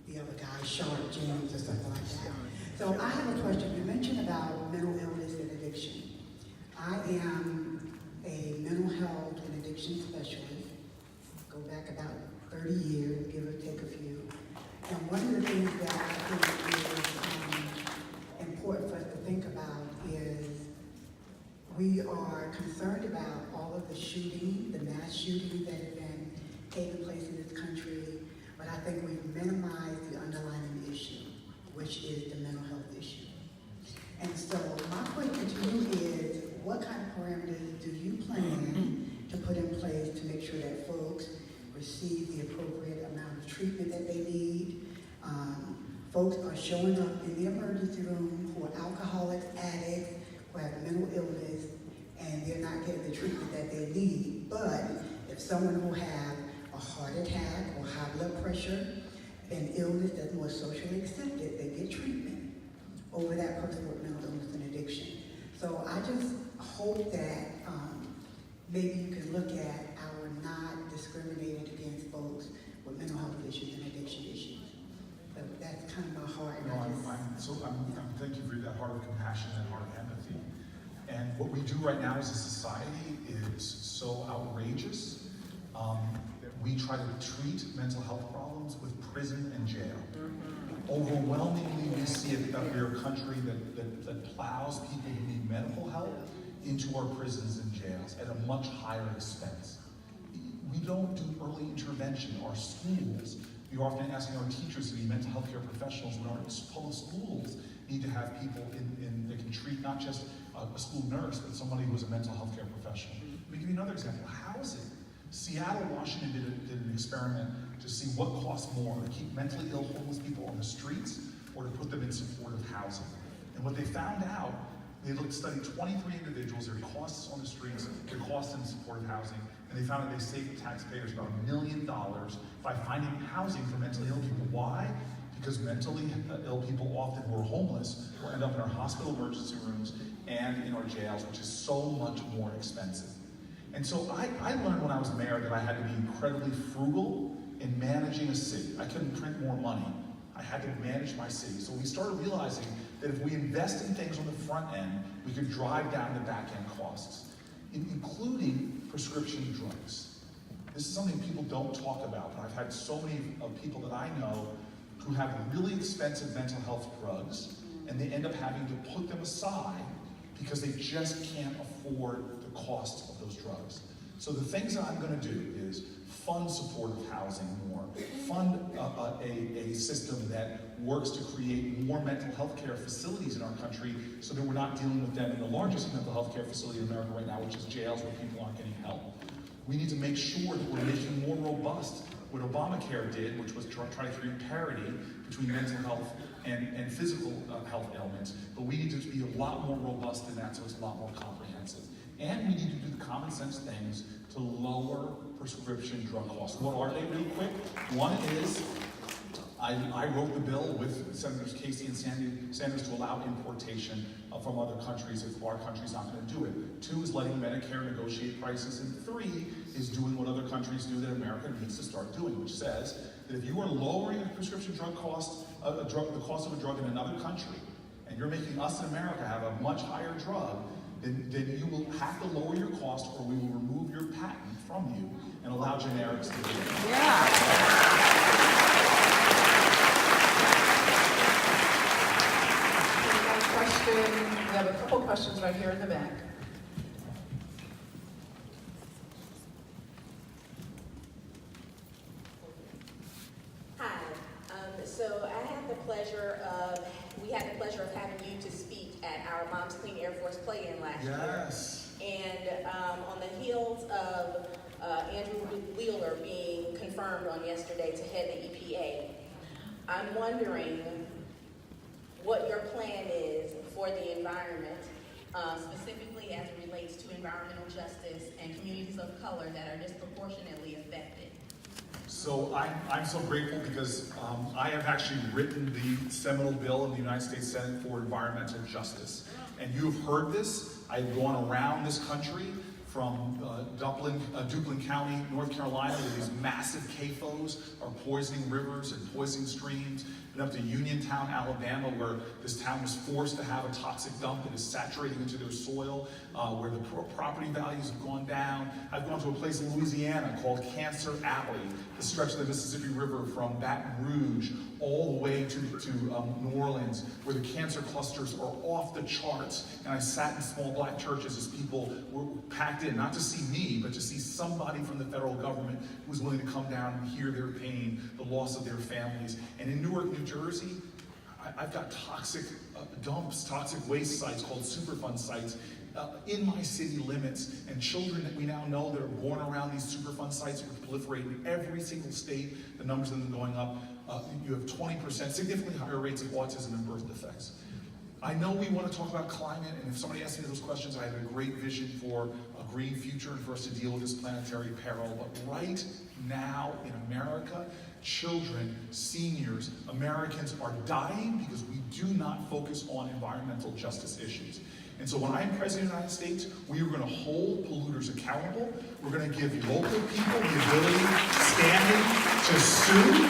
the other guy, Sharp James or something like that. So I have a question. You mentioned about mental illness and addiction. I am a mental health and addiction specialist. Go back about 30 years, give or take a few. And one of the things that I think is important for us to think about is we are concerned about all of the shootings, the mass shootings that have been taking place in this country, but I think we've minimized the underlying which is the mental health issue. And so my question to you is, what kind of parameters do you plan to put in place to make sure that folks receive the appropriate amount of treatment that they need? Folks are showing up in the emergency room who are alcoholics, addicts, who have mental illness, and they're not getting the treatment that they need. But if someone who have a heart attack or high blood pressure, an illness that's more socially accepted, they get treatment over that person with mental illness and addiction. So I just hope that maybe you can look at our not discriminating against folks with mental health issues and addiction issues. So that's kind of my heart. No, I'm thank you for that heart of compassion and heart of empathy. And what we do right now as a society is so outrageous that we try to treat mental health problems with prison and jail. Overwhelmingly, we see that we're a country that plows people who need medical help into our prisons and jails at a much higher expense. We don't do early intervention. Our schools, we're often asking our teachers to be mental health care professionals, when our public schools need to have people that can treat not just a school nurse, but somebody who's a mental health care professional. Let me give you another example, housing. Seattle, Washington did an experiment to see what costs more, to keep mentally ill homeless people on the streets or to put them in supportive housing. And what they found out, they studied 23 individuals, their costs on the streets, their costs in supportive housing, and they found that they saved taxpayers about $1 million by finding housing for mentally ill people. Why? Because mentally ill people often who are homeless will end up in our hospital emergency rooms and in our jails, which is so much more expensive. And so I learned when I was mayor that I had to be incredibly frugal in managing a city. I couldn't print more money. I had to manage my city. So we started realizing that if we invest in things on the front end, we could drive down the back end costs, including prescription drugs. This is something people don't talk about, but I've had so many people that I know who have really expensive mental health drugs, and they end up having to put them aside because they just can't afford the cost of those drugs. So the things that I'm going to do is fund supportive housing more, fund a system that works to create more mental health care facilities in our country so that we're not dealing with them in the largest mental health care facility in America right now, which is jails where people aren't getting help. We need to make sure that we're making more robust what Obamacare did, which was try to create parity between mental health and physical health ailments. But we need to be a lot more robust than that, so it's a lot more comprehensive. And we need to do the common sense things to lower prescription drug costs. What are they, real quick? One is, I wrote the bill with Senators Casey and Sanders to allow importation from other countries if our country's not going to do it. 2 is letting Medicare negotiate prices. And 3 is doing what other countries do that America needs to start doing, which says that if you are lowering the prescription drug cost, the cost of a drug in another country, and you're making us in America have a much higher drug, then you will have to lower your cost, or we will remove your patent from you and allow generics to do it. Yeah. We have a couple questions right here in the back. Hi. So we had the pleasure of having you to speak at our Moms Clean Air Force play-in last year. Yes. And on the heels of Andrew Wheeler being confirmed on yesterday to head the EPA, I'm wondering what your plan is for the environment, specifically as it relates to environmental justice and communities of color that are disproportionately affected. So I'm so grateful because I have actually written the seminal bill in the United States Senate for environmental justice. And you've heard this. I've gone around this country from Duplin County, North Carolina, where these massive CAFOs are poisoning rivers and poisoning streams, and up to Uniontown, Alabama, where this town was forced to have a toxic dump that is saturating into their soil, where the property values have gone down. I've gone to a place in Louisiana called Cancer Alley, the stretch of the Mississippi River from Baton Rouge all the way to New Orleans, where the cancer clusters are off the charts. And I sat in small black churches as people were packed in, not to see me, but to see somebody from the federal government who was willing to come down and hear their pain, the loss of their families. And in Newark, New Jersey, I've got toxic dumps, toxic waste sites called Superfund sites in my city limits, and children that we now know that are born around these Superfund sites, which proliferate in every single state. The numbers of them going up. You have 20%, significantly higher rates of autism and birth defects. I know we want to talk about climate, and if somebody asks me those questions, I have a great vision for a green future and for us to deal with this planetary peril. But right now in America, children, seniors, Americans are dying because we do not focus on environmental justice issues. And so when I'm President of the United States, we are going to hold polluters accountable. We're going to give local people the ability, standing to sue.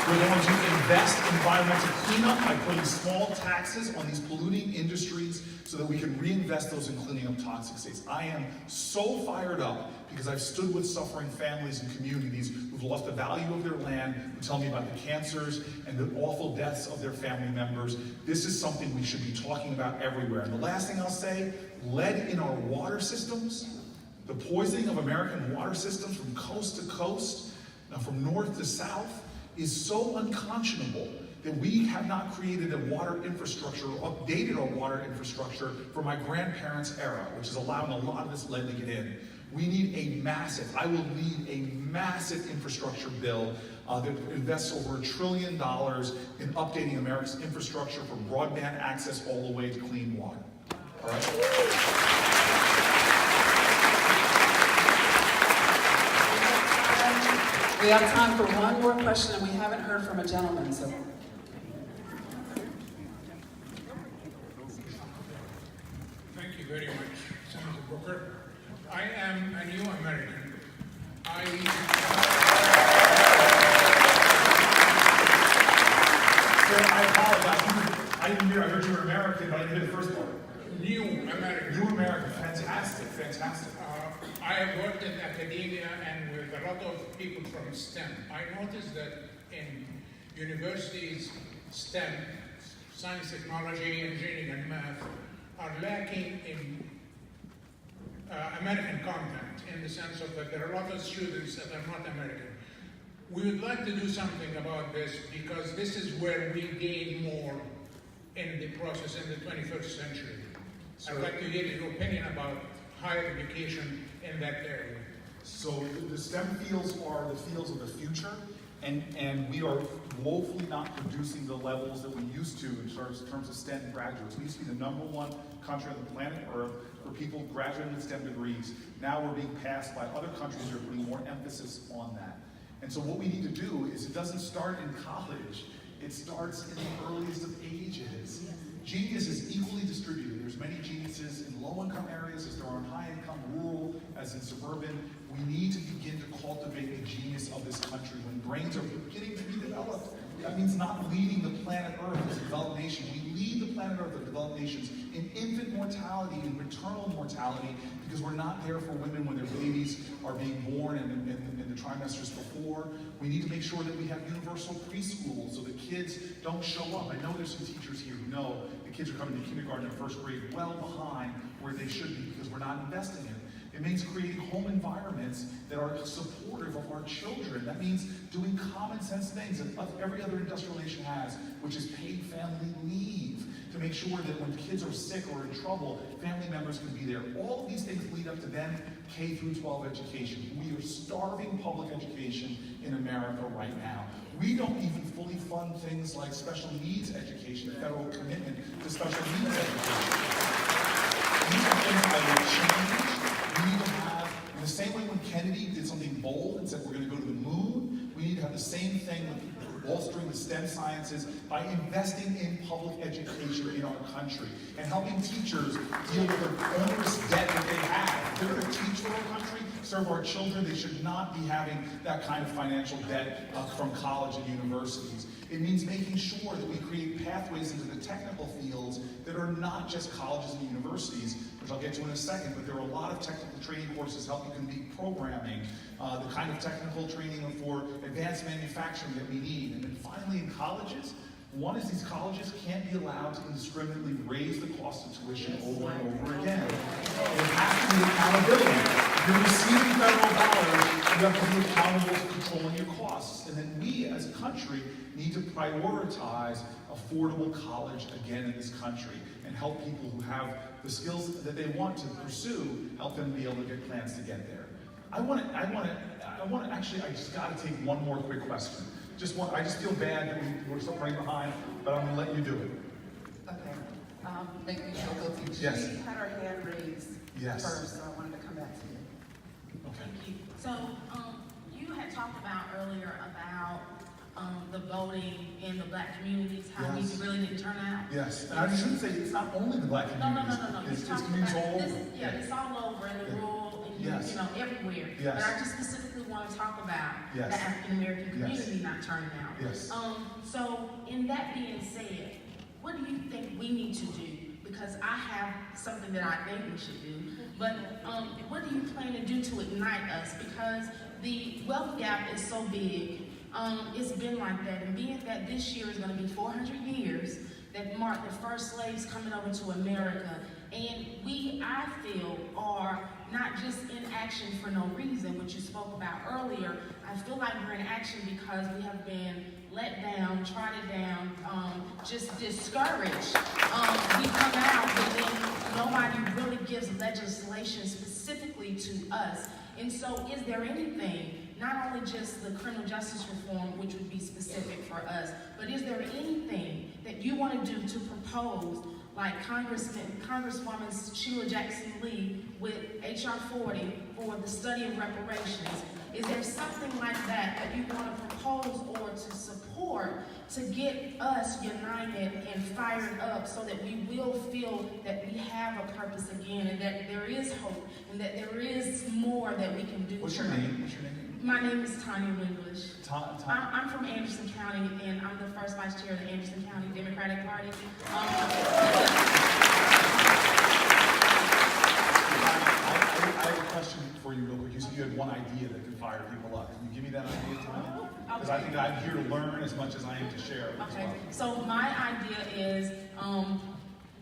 We're going to invest in environmental cleanup by putting small taxes on these polluting industries so that we can reinvest those in cleaning up toxic states. I am so fired up because I've stood with suffering families and communities who've lost the value of their land, who tell me about the cancers and the awful deaths of their family members. This is something we should be talking about everywhere. And the last thing I'll say, lead in our water systems, the poisoning of American water systems from coast to coast, from north to south, is so unconscionable that we have not created a water infrastructure or updated our water infrastructure for my grandparents' era, which is allowing a lot of this lead to get in. We need a massive, I will lead a massive infrastructure bill that invests over $1 trillion in updating America's infrastructure from broadband access all the way to clean water. All right? We have time for one more question, and we haven't heard from a gentleman, so. Thank you very much, Senator Booker. I am a new American. I apologize. I didn't hear, I heard you were American, but I didn't hear the first part. New American. New American, fantastic, fantastic. I have worked in academia and with a lot of people from STEM. I noticed that in universities, STEM, science, technology, engineering, and math, are lacking in American content, in the sense of that there are a lot of students that are not American. We would like to do something about this because this is where we gain more in the process in the 21st century. I'd like to get your opinion about higher education in that area. So the STEM fields are the fields of the future, and we are woefully not producing the levels that we used to in terms of STEM graduates. We used to be the #1 country on the planet Earth for people graduating with STEM degrees. Now we're being passed by other countries that are putting more emphasis on that. And so what we need to do is, it doesn't start in college, it starts in the earliest of ages. Genius is equally distributed. There's many geniuses in low-income areas as there are in high-income, rural, as in suburban. We need to begin to cultivate the genius of this country when brains are beginning to be developed. That means not leading the planet Earth as a developed nation. We lead the planet Earth as developed nations in infant mortality and maternal mortality because we're not there for women when their babies are being born and in the trimesters before. We need to make sure that we have universal preschool so that kids don't show up. I know there's some teachers here who know the kids are coming to kindergarten and first grade well behind where they should be because we're not investing in it. It means creating home environments that are supportive of our children. That means doing common sense things that every other industrial nation has, which is paid family leave, to make sure that when kids are sick or in trouble, family members can be there. All of these things lead up to then K through 12 education. We are starving public education in America right now. We don't even fully fund things like special needs education, the federal commitment to special needs education. These are things I will change. We need to have, in the same way when Kennedy did something bold and said we're going to go to the moon, we need to have the same thing with bolstering the STEM sciences by investing in public education in our country and helping teachers deal with the onerous debt that they have. If they're going to teach for our country, serve our children, they should not be having that kind of financial debt from college and universities. It means making sure that we create pathways into the technical fields that are not just colleges and universities, which I'll get to in a second, but there are a lot of technical training courses helping complete programming, the kind of technical training for advanced manufacturing that we need. And then finally in colleges, one is these colleges can't be allowed to indiscriminately raise the cost of tuition over and over again. There has to be accountability. If you're receiving federal dollars, You have to be accountable to controlling your costs. And then we, as a country, need to prioritize affordable college again in this country and help people who have the skills that they want to pursue, help them be able to get plans to get there. I just got to take one more quick question. I just feel bad that we're so running behind, but I'm going to let you do it. Okay. Make me feel guilty. Yes. She had her hand raised first, so I wanted to come back to you. Okay. Thank you. So, you had talked about earlier about the voting in the Black communities, how Yes. we really didn't turn out. Yes, and I shouldn't say it's not only the Black communities. No. It's You're talking communities about all this, over. yeah, it's all over in the rural, and Yes. everywhere. Yes. But I just specifically want to talk about Yes. the African American Yes. community not turning out. Yes. So, in that being said, what do you think we need to do? Because I have something that I think we should do, but what do you plan to do to ignite us? Because the wealth gap is so big. It's been like that, and being that this year is going to be 400 years that marked the first slaves coming over to America, and we, I feel, are not just in action for no reason, which you spoke about earlier. I feel like we're in action because we have been let down, trodden down, just discouraged. We come out, but then nobody really gives legislation specifically to us. And so is there anything, not only just the criminal justice reform, which would be specific for us, but is there anything that you want to do to propose, like Congresswoman Sheila Jackson Lee with H.R. 40 for the study of reparations? Is there something like that you want to propose or to support to get us united and fired up so that we will feel that we have a purpose again and that there is hope and that there is more that we can do? What's your name? My name is Tanya Winglish. Tanya. I'm from Anderson County, and I'm the first vice chair of the Anderson County Democratic Party. I have a question for you real quick. You said you had one idea that could fire people up. Can you give me that idea tonight? Because I think I'm here to learn as much as I am to share as well. So my idea is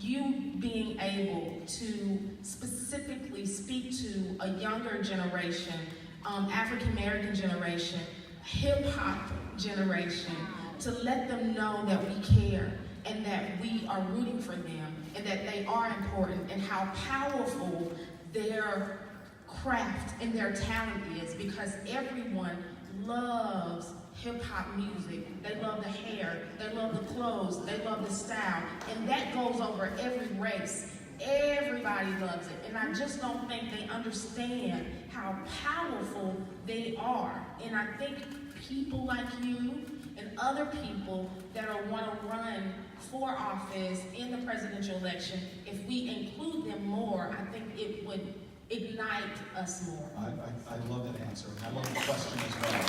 you being able to specifically speak to a younger generation, African American generation, hip hop generation, to let them know that we care and that we are rooting for them and that they are important and how powerful their craft and their talent is, because everyone loves hip-hop music. They love the hair, they love the clothes, they love the style, and that goes over every race. Everybody loves it, and I just don't think they understand how powerful they are. And I think people like you and other people that want to run for office in the presidential election, if we include them more, I think it would ignite us more. I love that answer, and I love the question as well.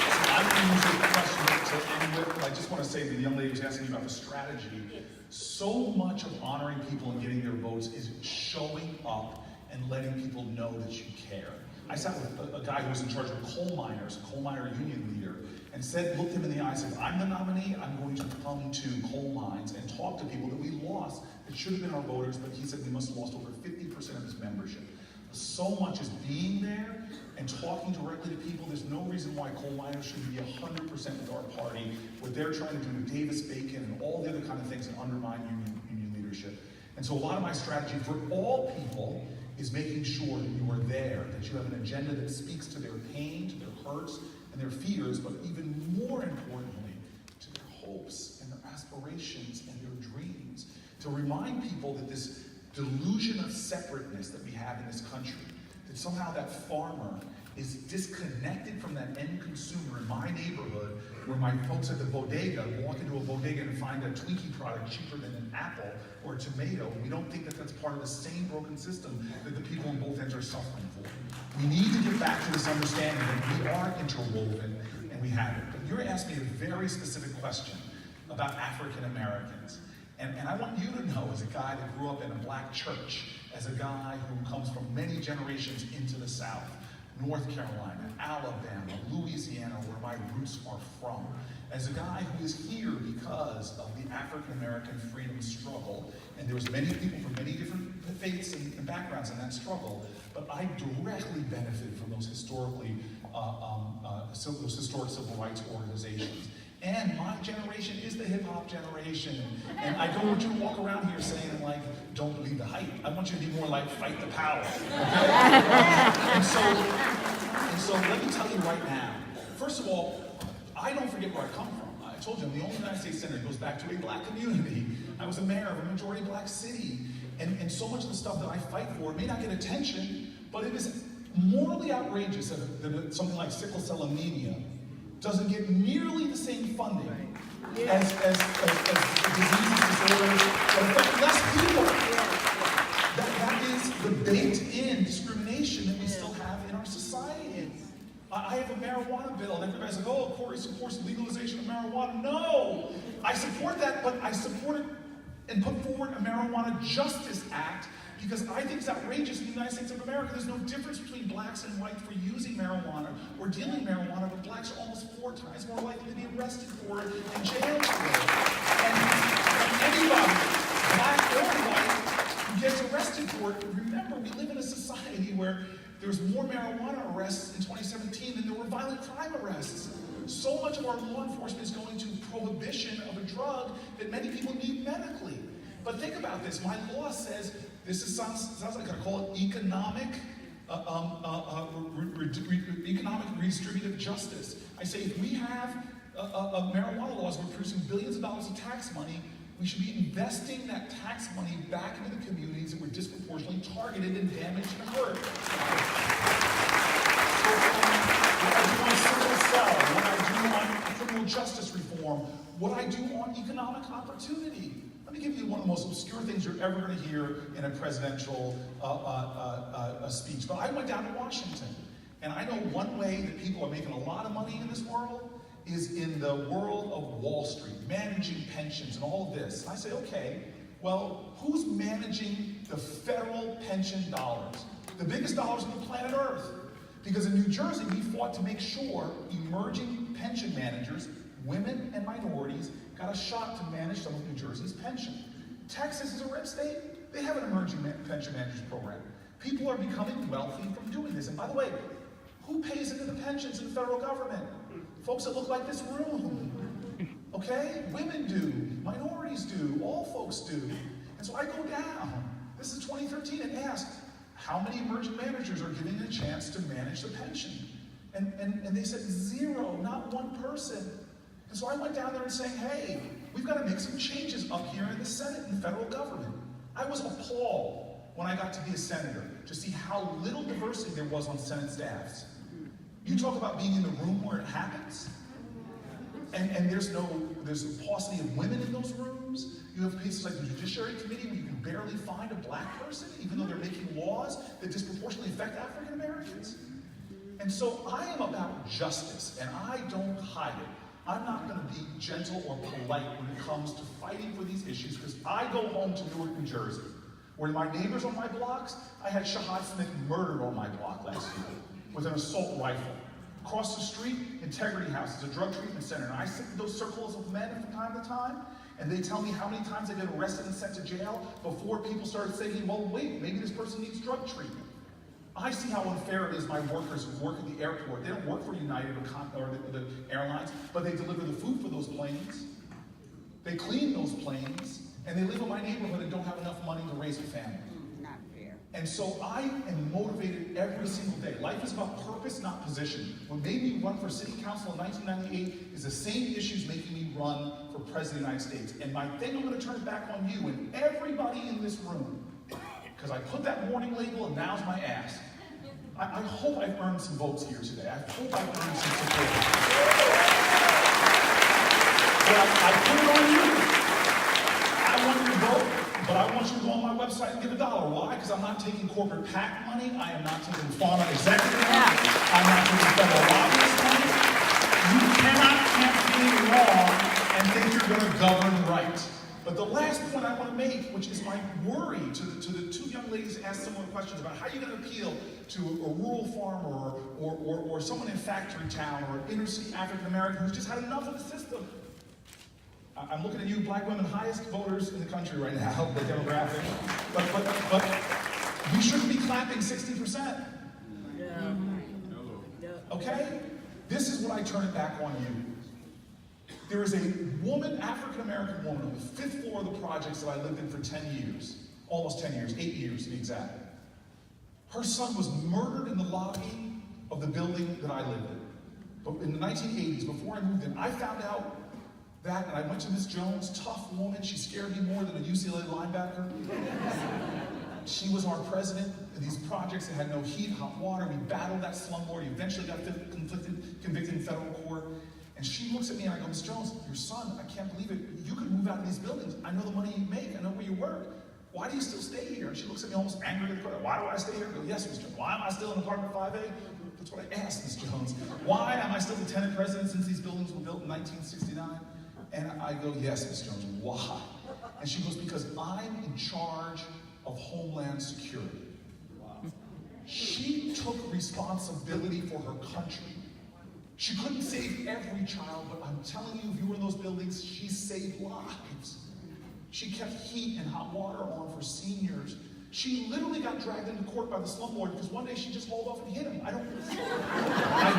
So I'm going to use the question to end with, but I just want to say that the young lady was asking me about the strategy. Yes. So much of honoring people and getting their votes is showing up and letting people know that you care. I sat with a guy who was in charge of coal miners, a coal miner union leader, and looked him in the eye and said, if I'm the nominee, I'm going to come to coal mines and talk to people that we lost that should have been our voters, but he said we must have lost over 50% of his membership. So much is being there and talking directly to people. There's no reason why coal miners should be 100% with our party. What they're trying to do with Davis-Bacon and all the other kind of things that undermine union leadership. And so a lot of my strategy for all people is making sure that you are there, that you have an agenda that speaks to their pain, to their hurts, and their fears, but even more importantly, to their hopes and their aspirations and their dreams. To remind people that this delusion of separateness that we have in this country, that somehow that farmer is disconnected from that end consumer in my neighborhood, where my folks at the bodega walk into a bodega and find a Twinkie product cheaper than an apple or a tomato. We don't think that that's part of the same broken system that the people on both ends are suffering for. We need to get back to this understanding that we are interwoven and we have it. But you're asking me a very specific question about African Americans. And I want you to know, as a guy that grew up in a black church, as a guy who comes from many generations into the South, North Carolina, Alabama, Louisiana, where my roots are from, as a guy who is here because of the African American freedom struggle, and there was many people from many different faiths and backgrounds in that struggle, but I directly benefited from those historic civil rights organizations. And my generation is the hip-hop generation. And I don't want you to walk around here saying, like, don't believe the hype. I want you to be more like, fight the power. Okay? and so let me tell you right now, first of all, I don't forget where I come from. I told you, I'm the only United States Senator who goes back to a black community. I was a mayor of a majority black city. And so much of the stuff that I fight for may not get attention, but it is morally outrageous that something like sickle cell anemia doesn't get nearly the same funding as diseases, disorders that affect less people. That is the baked-in discrimination that we still have in our society. I have a marijuana bill, and everybody's like, oh, Cory supports legalization of marijuana. No! I support that, but I support it and put forward a Marijuana Justice Act because I think it's outrageous in the United States of America. There's no difference between blacks and whites for using marijuana or dealing marijuana, but blacks are almost 4 times more likely to be arrested for it and jailed for it. And anybody, black or white, who gets arrested for it, remember, we live in a society where there was more marijuana arrests in 2017 than there were violent crime arrests. So much of our law enforcement is going to prohibition of a drug that many people need medically. But think about this. My law says, sounds like I call it economic redistributive justice. I say if we have marijuana laws, we're producing billions of dollars of tax money, we should be investing that tax money back into the communities that were disproportionately targeted and damaged and hurt. What I do on sickle cell, what I do on criminal justice reform, what I do on economic opportunity. Let me give you one of the most obscure things you're ever going to hear in a presidential speech. But I went down to Washington, and I know one way that people are making a lot of money in this world is in the world of Wall Street, managing pensions and all of this. And I say, okay, well, who's managing the federal pension dollars? The biggest dollars on the planet Earth. Because in New Jersey, we fought to make sure emerging pension managers, women and minorities, got a shot to manage some of New Jersey's pension. Texas is a red state. They have an emerging pension managers program. People are becoming wealthy from doing this. And by the way, who pays into the pensions in the federal government? Folks that look like this room. Okay? Women do. Minorities do. All folks do. And so I go down. This is 2013 and ask, how many emerging managers are given a chance to manage the pension? And they said 0, not 1 person. And so I went down there and saying, hey, we've got to make some changes up here in the Senate and the federal government. I was appalled when I got to be a senator to see how little diversity there was on Senate staffs. You talk about being in the room where it happens, and there's a paucity of women in those rooms. You have places like the Judiciary Committee where you can barely find a black person, even though they're making laws that disproportionately affect African Americans. And so I am about justice, and I don't hide it. I'm not going to be gentle or polite when it comes to fighting for these issues, because I go home to Newark, New Jersey, where my neighbors on my blocks, I had Shahad Smith murdered on my block last year with an assault rifle. Across the street, Integrity House is a drug treatment center, and I sit in those circles of men from time to time, and they tell me how many times they get arrested and sent to jail before people started saying, well, wait, maybe this person needs drug treatment. I see how unfair it is my workers who work at the airport. They don't work for United or the airlines, but they deliver the food for those planes. They clean those planes, and they live in my neighborhood and don't have enough money to raise a family. Not fair. And so I am motivated every single day. Life is about purpose, not position. What made me run for city council in 1998 is the same issues making me run for president of the United States. And my thing, I'm going to turn it back on you and everybody in this room, because I put that warning label and now's my ask. I hope I've earned some votes here today. I hope I've earned some support. But I put it on you. I want you to vote, but I want you to go on my website and give $1. Why? Because I'm not taking corporate PAC money. I am not taking pharma executive money. I'm not taking federal lobbyist money. You cannot campaign wrong and think you're going to govern right. But the last point I want to make, which is my worry to the 2 young ladies who asked similar questions about how you're going to appeal to a rural farmer or someone in factory town or inner city African American who's just had enough of the system. I'm looking at you, black women, highest voters in the country right now, the demographic. But we shouldn't be clapping 60%. Okay? This is what I turn it back on you. There is a woman, African-American woman, on the 5th floor of the projects that I lived in for 10 years. Almost 10 years, 8 years to be exact. Her son was murdered in the lobby of the building that I lived in. But in the 1980s, before I moved in, I found out that, and I went to Miss Jones, tough woman. She scared me more than a UCLA linebacker. She was our president of these projects that had no heat, hot water. We battled that slumlord. He eventually got convicted in federal court. And she looks at me and I go, Miss Jones, your son, I can't believe it. You could move out of these buildings. I know the money you make. I know where you work. Why do you still stay here? And she looks at me almost angry. Why do I stay here? I go, yes, Miss Jones. Why am I still in apartment 5A? That's what I asked, Miss Jones. Why am I still the tenant president since these buildings were built in 1969? And I go, yes, Miss Jones, why? And she goes, because I'm in charge of Homeland Security. She took responsibility for her country. She couldn't save every child, but I'm telling you, if you were in those buildings, she saved lives. She kept heat and hot water on for seniors. She literally got dragged into court by the slumlord because one day she just hauled off and hit him. I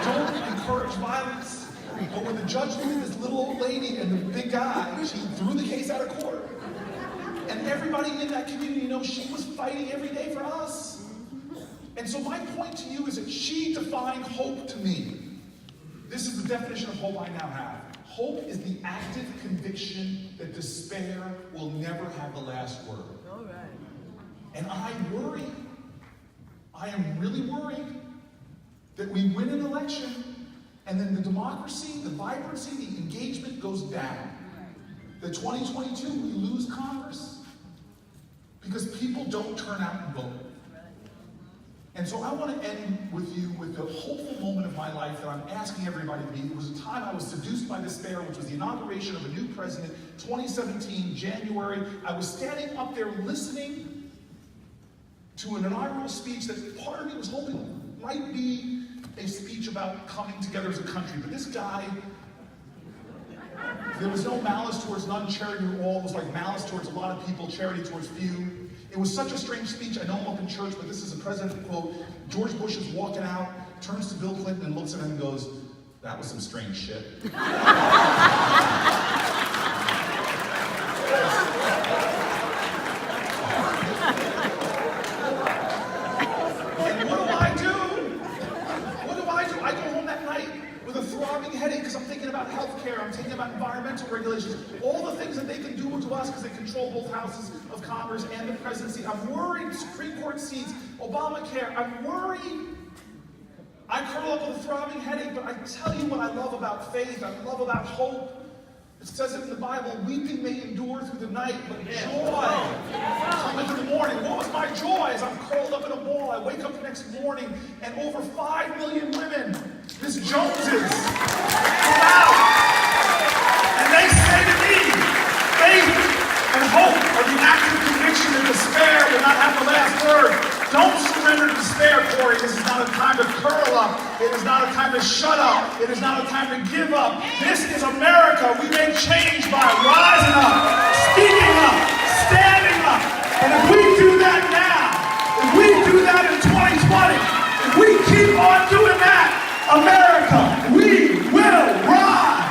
don't encourage violence, but when the judge looked at this little old lady and the big guy, she threw the case out of court. And everybody in that community knows she was fighting every day for us. And so my point to you is that she defined hope to me. This is the definition of hope I now have. Hope is the active conviction that despair will never have the last word. All right. And I worry, I am really worried that we win an election and then the democracy, the vibrancy, the engagement goes down. That 2022 we lose Congress because people don't turn out and vote. And so I want to end with you with the hopeful moment of my life that I'm asking everybody to be. It was a time I was seduced by despair, which was the inauguration of a new president, 2017, January. I was standing up there listening to an inaugural speech that part of me was hoping might be a speech about coming together as a country. But this guy, there was no malice towards none, charity to all. It was like malice towards a lot of people, charity towards few. It was such a strange speech. I know I'm up in church, but this is a president quote. George Bush is walking out, turns to Bill Clinton and looks at him and goes, that was some strange shit. And what do? I go home that night with a throbbing headache because I'm thinking about health care, I'm thinking about environmental regulations, all the things that they can do to us because they control both houses of Congress and the presidency. I'm worried, Supreme Court seats, Obamacare, I'm worried. I curl up with a throbbing headache, but I tell you what I love about faith, I love about hope. It says it in the Bible, weeping may endure through the night, but joy cometh in the morning. What was my joy as I'm curled up in a ball? I wake up the next morning and over 5 million women, Miss Joneses, come out. And they say to me, faith and hope are the active conviction that despair will not have the last word. Don't surrender to despair, Cory. This is not a time to curl up. It is not a time to shut up. It is not a time to give up. This is America. We make change by rising up, speaking up, standing up. And if we do that now, if we do that in 2020, if we keep on doing that, America, we will rise.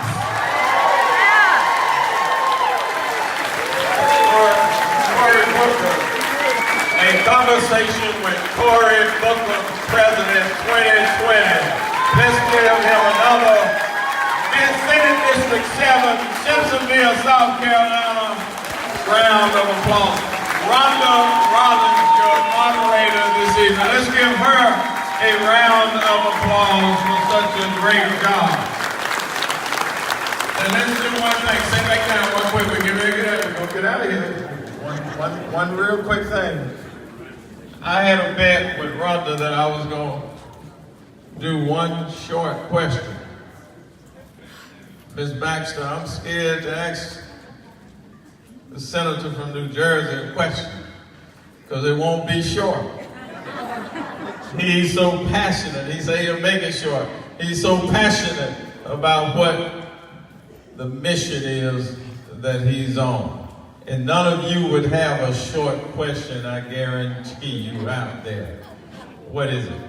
Cory Booker. A conversation with Cory Booker, President 2020. Let's give him another in Senate District 7, Simpsonville, South Carolina, round of applause. Rhonda Rollins, your moderator this evening. Let's give her a round of applause for such a great job. And let's do one thing. Sit back down real quick. We're gonna get out of here. One real quick thing. I had a bet with Rhonda that I was going to do one short question. Ms. Baxter, I'm scared to ask the senator from New Jersey a question because it won't be short. He's so passionate. He said he'll make it short. He's so passionate about what the mission is that he's on. And none of you would have a short question, I guarantee you, out there. What is it?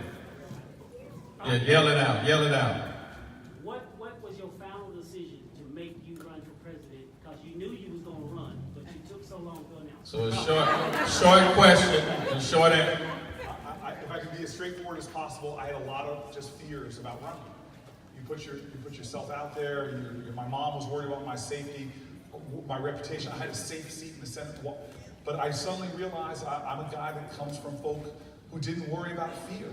Yeah, yell it out, yell it out. What was your final decision to make you run for president? Because you knew you was going to run, but you took so long to announce. So a short question and short answer. If I can be as straightforward as possible, I had a lot of just fears about running. You put yourself out there. My mom was worried about my safety, my reputation. I had a safe seat in the Senate, but I suddenly realized I'm a guy that comes from folk who didn't worry about fear.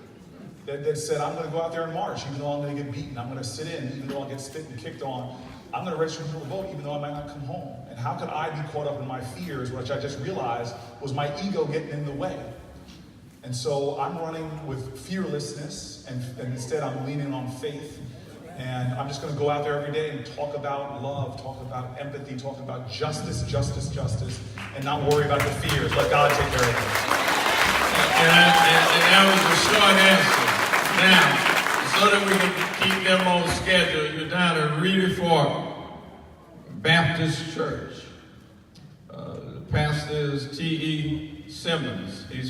That said, I'm going to go out there and march, even though I'm going to get beaten. I'm going to sit in, even though I'll get spit and kicked on. I'm going to register to vote, even though I might not come home. And how could I be caught up in my fears, which I just realized was my ego getting in the way? And so I'm running with fearlessness, and instead I'm leaning on faith. And I'm just going to go out there every day and talk about love, talk about empathy, talk about justice, and not worry about the fears. Let God take care of it. And that was a short answer. Now, so that we can keep them on schedule, you're down at Reedy Fork Baptist Church. The pastor is T.E. Simmons. He's